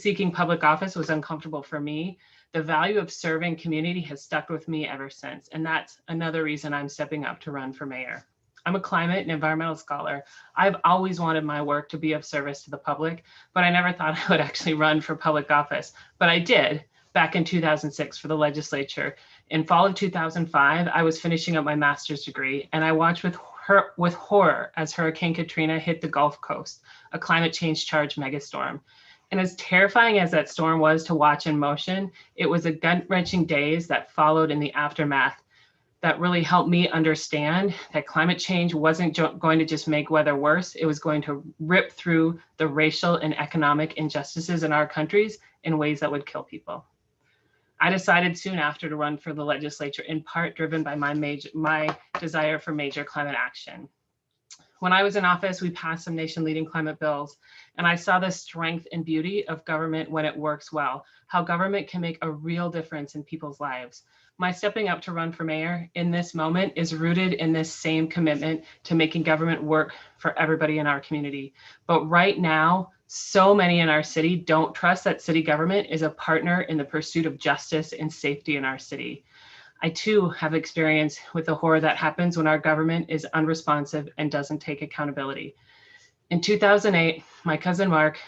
N: seeking public office was uncomfortable for me, the value of serving community has stuck with me ever since. And that's another reason I'm stepping up to run for mayor. I'm a climate and environmental scholar. I've always wanted my work to be of service to the public, but I never thought I would actually run for public office. But I did back in 2006 for the legislature. In fall of 2005, I was finishing up my master's degree, and I watched with horror as Hurricane Katrina hit the Gulf Coast, a climate change charged megastorm. And as terrifying as that storm was to watch in motion, it was the gut-wrenching days that followed in the aftermath that really helped me understand that climate change wasn't going to just make weather worse. It was going to rip through the racial and economic injustices in our countries in ways that would kill people. I decided soon after to run for the legislature, in part driven by my desire for major climate action. When I was in office, we passed some nation-leading climate bills, and I saw the strength and beauty of government when it works well, how government can make a real difference in people's lives. My stepping up to run for mayor in this moment is rooted in this same commitment to making government work for everybody in our community. But right now, so many in our city don't trust that city government is a partner in the pursuit of justice and safety in our city. I too have experience with the horror that happens when our government is unresponsive and doesn't take accountability. In 2008, my cousin Mark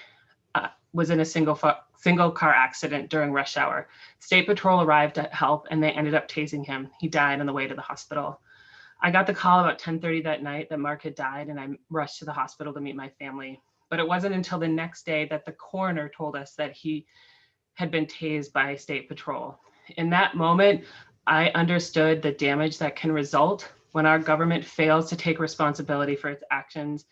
N: was in a single car accident during rush hour. State Patrol arrived to help, and they ended up tasing him. He died on the way to the hospital. I got the call about 10:30 that night that Mark had died, and I rushed to the hospital to meet my family. But it wasn't until the next day that the coroner told us that he had been tased by State Patrol. In that moment, I understood the damage that can result when our government fails to take responsibility for its actions,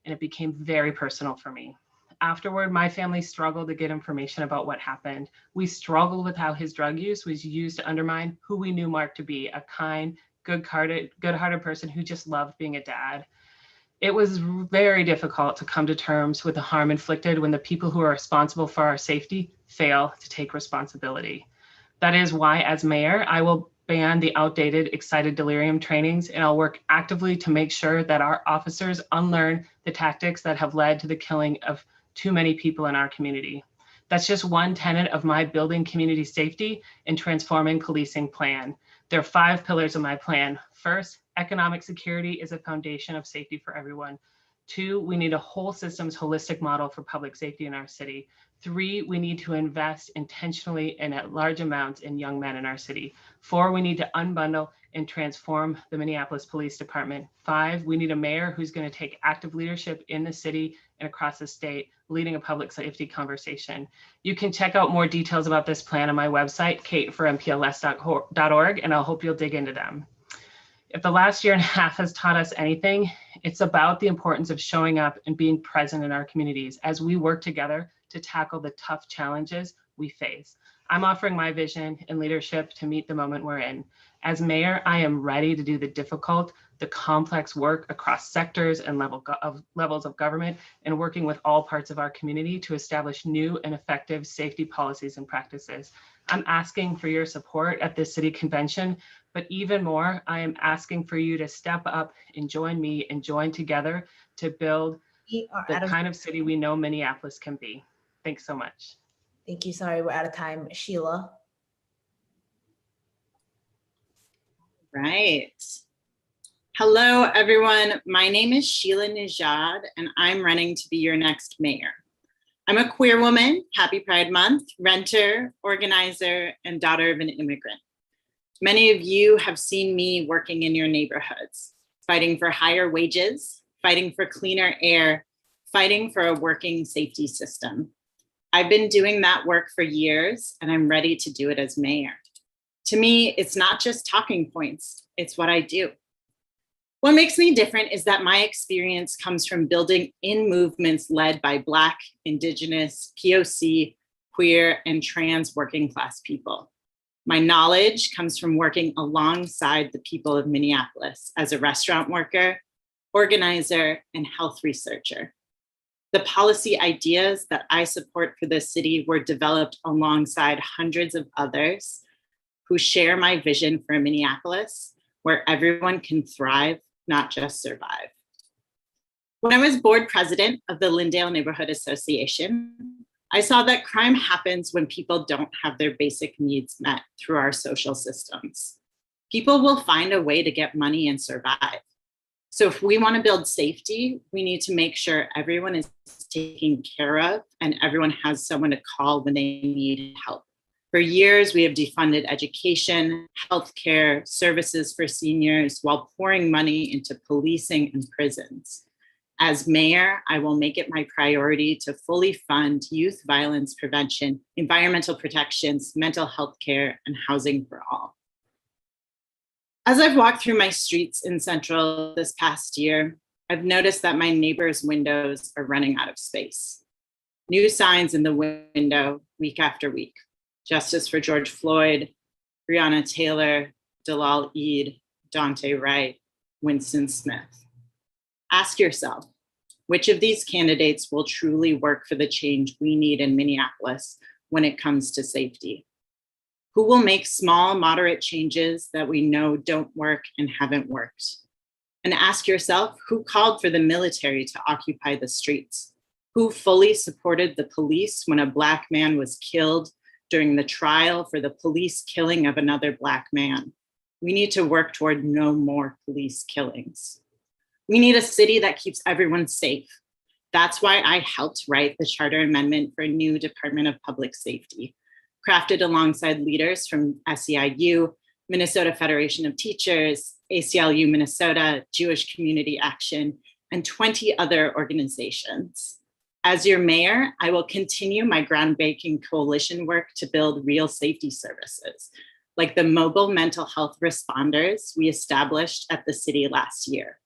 N: and it became very personal for me. Afterward, my family struggled to get information about what happened. We struggled with how his drug use was used to undermine who we knew Mark to be, a kind, good-hearted person who just loved being a dad. It was very difficult to come to terms with the harm inflicted when the people who are responsible for our safety fail to take responsibility. That is why, as mayor, I will ban the outdated excited delirium trainings, and I'll work actively to make sure that our officers unlearn the tactics that have led to the killing of too many people in our community. That's just one tenet of my building community safety and transforming policing plan. There are 5 pillars of my plan. First, economic security is a foundation of safety for everyone. 2, we need a whole systems holistic model for public safety in our city. 3, we need to invest intentionally and at large amounts in young men in our city. 4, we need to unbundle and transform the Minneapolis Police Department. 5, we need a mayor who's going to take active leadership in the city and across the state, leading a public safety conversation. You can check out more details about this plan on my website, kateformpls.org, and I hope you'll dig into them. If the last year and a half has taught us anything, it's about the importance of showing up and being present in our communities as we work together to tackle the tough challenges we face. I'm offering my vision and leadership to meet the moment we're in. As mayor, I am ready to do the difficult, the complex work across sectors and levels of government, and working with all parts of our community to establish new and effective safety policies and practices. I'm asking for your support at this city convention, but even more, I am asking for you to step up and join me and join together to build the kind of city we know Minneapolis can be. Thanks so much.
H: Thank you. Sorry, we're out of time. Sheila.
O: Right. Hello, everyone. My name is Sheila Nejad, and I'm running to be your next mayor. I'm a queer woman, happy Pride Month, renter, organizer, and daughter of an immigrant. Many of you have seen me working in your neighborhoods, fighting for higher wages, fighting for cleaner air, fighting for a working safety system. I've been doing that work for years, and I'm ready to do it as mayor. To me, it's not just talking points, it's what I do. What makes me different is that my experience comes from building in movements led by Black, Indigenous, POC, queer, and trans working class people. My knowledge comes from working alongside the people of Minneapolis as a restaurant worker, organizer, and health researcher. The policy ideas that I support for this city were developed alongside hundreds of others who share my vision for Minneapolis, where everyone can thrive, not just survive. When I was board president of the Lyndale Neighborhood Association, I saw that crime happens when people don't have their basic needs met through our social systems. People will find a way to get money and survive. So if we want to build safety, we need to make sure everyone is taken care of and everyone has someone to call when they need help. For years, we have defunded education, healthcare, services for seniors, while pouring money into policing and prisons. As mayor, I will make it my priority to fully fund youth violence prevention, environmental protections, mental health care, and housing for all. As I've walked through my streets in Central this past year, I've noticed that my neighbors' windows are running out of space. New signs in the window week after week. Justice for George Floyd, Breonna Taylor, Dalal Eid, Dante Wright, Winston Smith. Ask yourself, which of these candidates will truly work for the change we need in Minneapolis when it comes to safety? Who will make small, moderate changes that we know don't work and haven't worked? And ask yourself, who called for the military to occupy the streets? Who fully supported the police when a Black man was killed during the trial for the police killing of another Black man? We need to work toward no more police killings. We need a city that keeps everyone safe. That's why I helped write the charter amendment for a new Department of Public Safety, crafted alongside leaders from SEIU, Minnesota Federation of Teachers, ACLU Minnesota, Jewish Community Action, and 20 other organizations. As your mayor, I will continue my groundbreaking coalition work to build real safety services, like the mobile mental health responders we established at the city last year.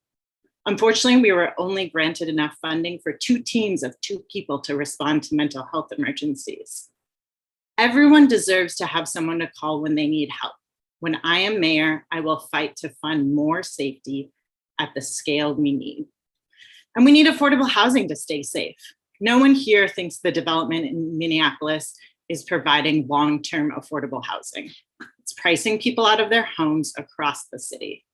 O: Unfortunately, we were only granted enough funding for 2 teams of 2 people to respond to mental health emergencies. Everyone deserves to have someone to call when they need help. When I am mayor, I will fight to fund more safety at the scale we need. And we need affordable housing to stay safe. No one here thinks the development in Minneapolis is providing long-term affordable housing. It's pricing people out of their homes across the city.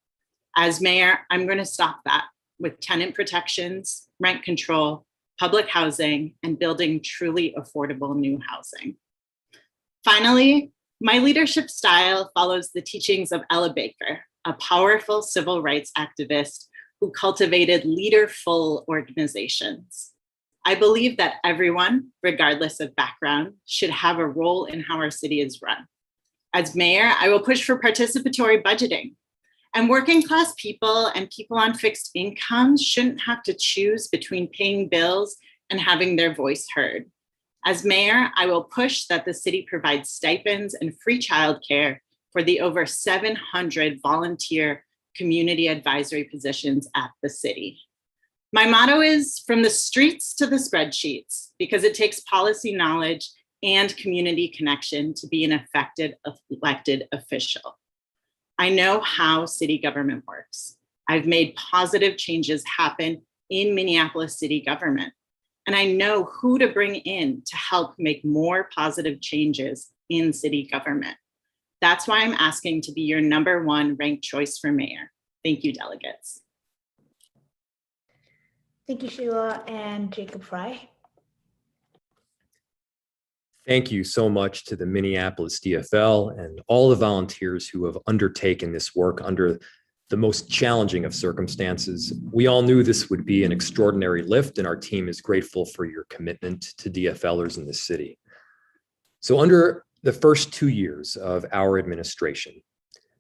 O: As mayor, I'm going to stop that with tenant protections, rent control, public housing, and building truly affordable new housing. Finally, my leadership style follows the teachings of Ella Baker, a powerful civil rights activist who cultivated leaderful organizations. I believe that everyone, regardless of background, should have a role in how our city is run. As mayor, I will push for participatory budgeting. And working class people and people on fixed incomes shouldn't have to choose between paying bills and having their voice heard. As mayor, I will push that the city provides stipends and free childcare for the over 700 volunteer community advisory positions at the city. My motto is from the streets to the spreadsheets, because it takes policy knowledge and community connection to be an effective elected official. I know how city government works. I've made positive changes happen in Minneapolis city government, and I know who to bring in to help make more positive changes in city government. That's why I'm asking to be your #1 ranked choice for mayor. Thank you, delegates.
H: Thank you, Sheila. And Jacob Fry.
P: Thank you so much to the Minneapolis DFL and all the volunteers who have undertaken this work under the most challenging of circumstances. We all knew this would be an extraordinary lift, and our team is grateful for your commitment to DFLers in the city. So under the first 2 years of our administration,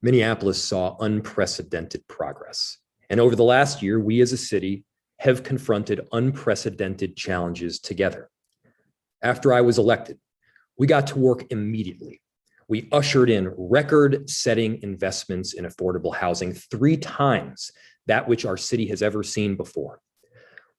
P: Minneapolis saw unprecedented progress. And over the last year, we as a city have confronted unprecedented challenges together. After I was elected, we got to work immediately. We ushered in record-setting investments in affordable housing, 3 times that which our city has ever seen before.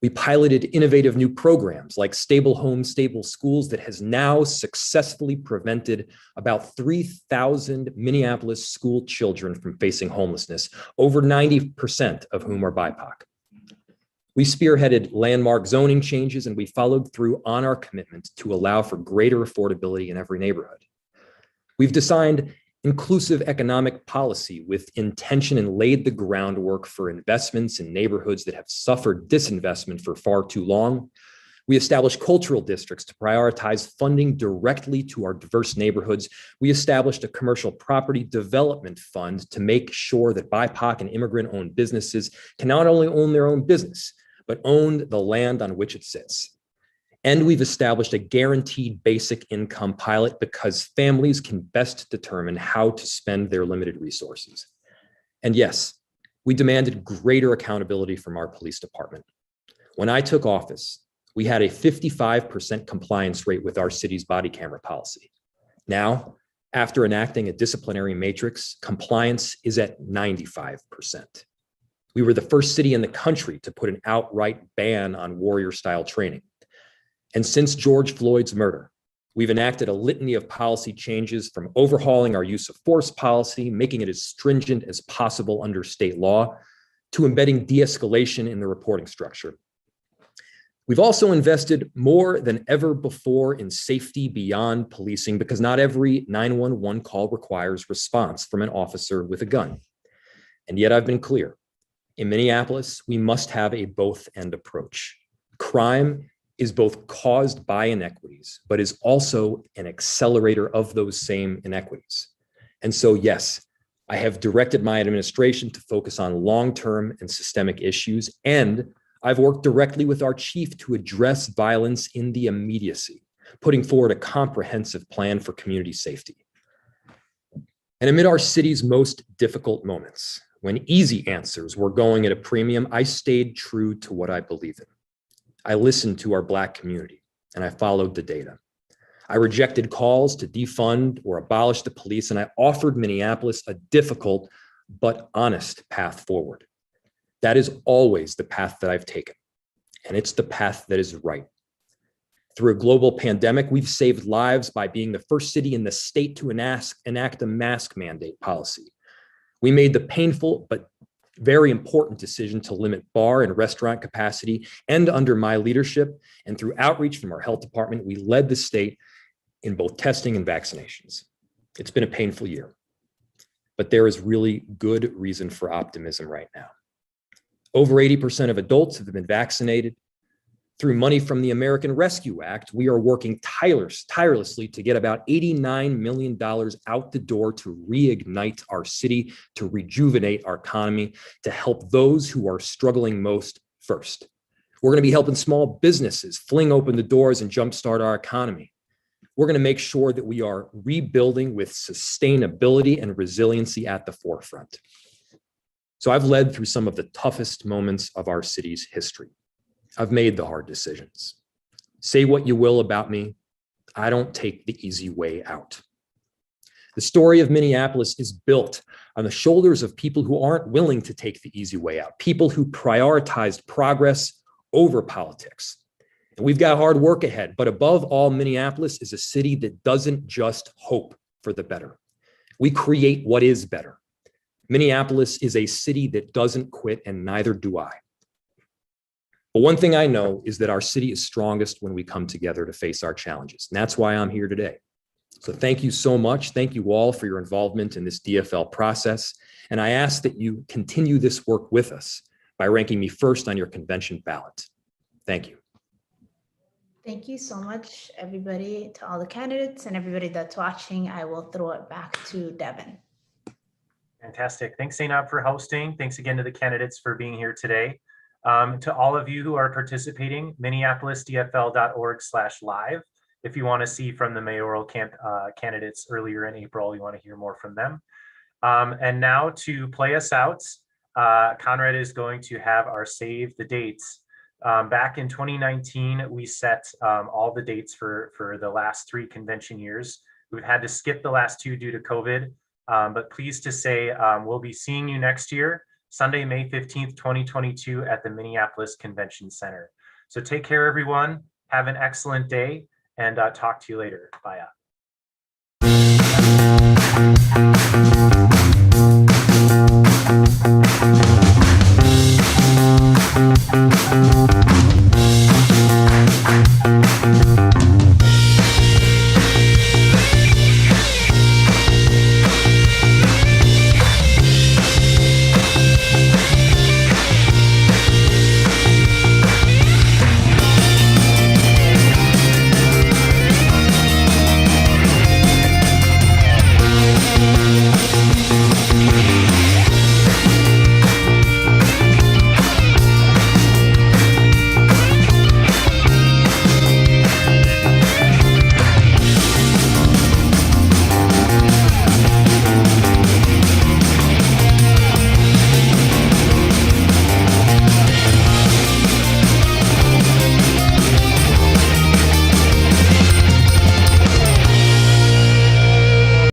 P: We piloted innovative new programs like Stable Homes, Stable Schools that has now successfully prevented about 3,000 Minneapolis school children from facing homelessness, over 90% of whom are BIPOC. We spearheaded landmark zoning changes, and we followed through on our commitment to allow for greater affordability in every neighborhood. We've designed inclusive economic policy with intention and laid the groundwork for investments in neighborhoods that have suffered disinvestment for far too long. We established cultural districts to prioritize funding directly to our diverse neighborhoods. We established a commercial property development fund to make sure that BIPOC and immigrant-owned businesses can not only own their own business, but own the land on which it sits. And we've established a guaranteed basic income pilot because families can best determine how to spend their limited resources. And yes, we demanded greater accountability from our police department. When I took office, we had a 55% compliance rate with our city's body camera policy. Now, after enacting a disciplinary matrix, compliance is at 95%. We were the first city in the country to put an outright ban on warrior-style training. And since George Floyd's murder, we've enacted a litany of policy changes, from overhauling our use of force policy, making it as stringent as possible under state law, to embedding de-escalation in the reporting structure. We've also invested more than ever before in safety beyond policing, because not every 911 call requires response from an officer with a gun. And yet I've been clear, in Minneapolis, we must have a both-and approach. Crime is both caused by inequities, but is also an accelerator of those same inequities. And so, yes, I have directed my administration to focus on long-term and systemic issues, and I've worked directly with our chief to address violence in the immediacy, putting forward a comprehensive plan for community safety. And amid our city's most difficult moments, when easy answers were going at a premium, I stayed true to what I believe in. I listened to our Black community, and I followed the data. I rejected calls to defund or abolish the police, and I offered Minneapolis a difficult but honest path forward. That is always the path that I've taken, and it's the path that is right. Through a global pandemic, we've saved lives by being the first city in the state to enact a mask mandate policy. We made the painful but very important decision to limit bar and restaurant capacity, and under my leadership and through outreach from our health department, we led the state in both testing and vaccinations. It's been a painful year, but there is really good reason for optimism right now. Over 80% of adults have been vaccinated. Through money from the American Rescue Act, we are working tirelessly to get about $89 million out the door to reignite our city, to rejuvenate our economy, to help those who are struggling most first. We're going to be helping small businesses fling open the doors and jumpstart our economy. We're going to make sure that we are rebuilding with sustainability and resiliency at the forefront. So I've led through some of the toughest moments of our city's history. I've made the hard decisions. Say what you will about me, I don't take the easy way out. The story of Minneapolis is built on the shoulders of people who aren't willing to take the easy way out, people who prioritized progress over politics. And we've got hard work ahead, but above all, Minneapolis is a city that doesn't just hope for the better. We create what is better. Minneapolis is a city that doesn't quit, and neither do I. But one thing I know is that our city is strongest when we come together to face our challenges. And that's why I'm here today. So thank you so much. Thank you all for your involvement in this DFL process. And I ask that you continue this work with us by ranking me first on your convention ballot. Thank you.
H: Thank you so much, everybody, to all the candidates and everybody that's watching. I will throw it back to Devin.
A: Fantastic. Thanks, Zainab, for hosting. Thanks again to the candidates for being here today. To all of you who are participating, minneapolisdfl.org/live. If you want to see from the mayoral candidates earlier in April, you want to hear more from them. And now to play us out, Conrad is going to have our save the dates. Back in 2019, we set all the dates for the last 3 convention years. We've had to skip the last 2 due to COVID, but pleased to say we'll be seeing you next year, Sunday, May 15th, 2022 at the Minneapolis Convention Center. So take care, everyone. Have an excellent day and talk to you later. Bye.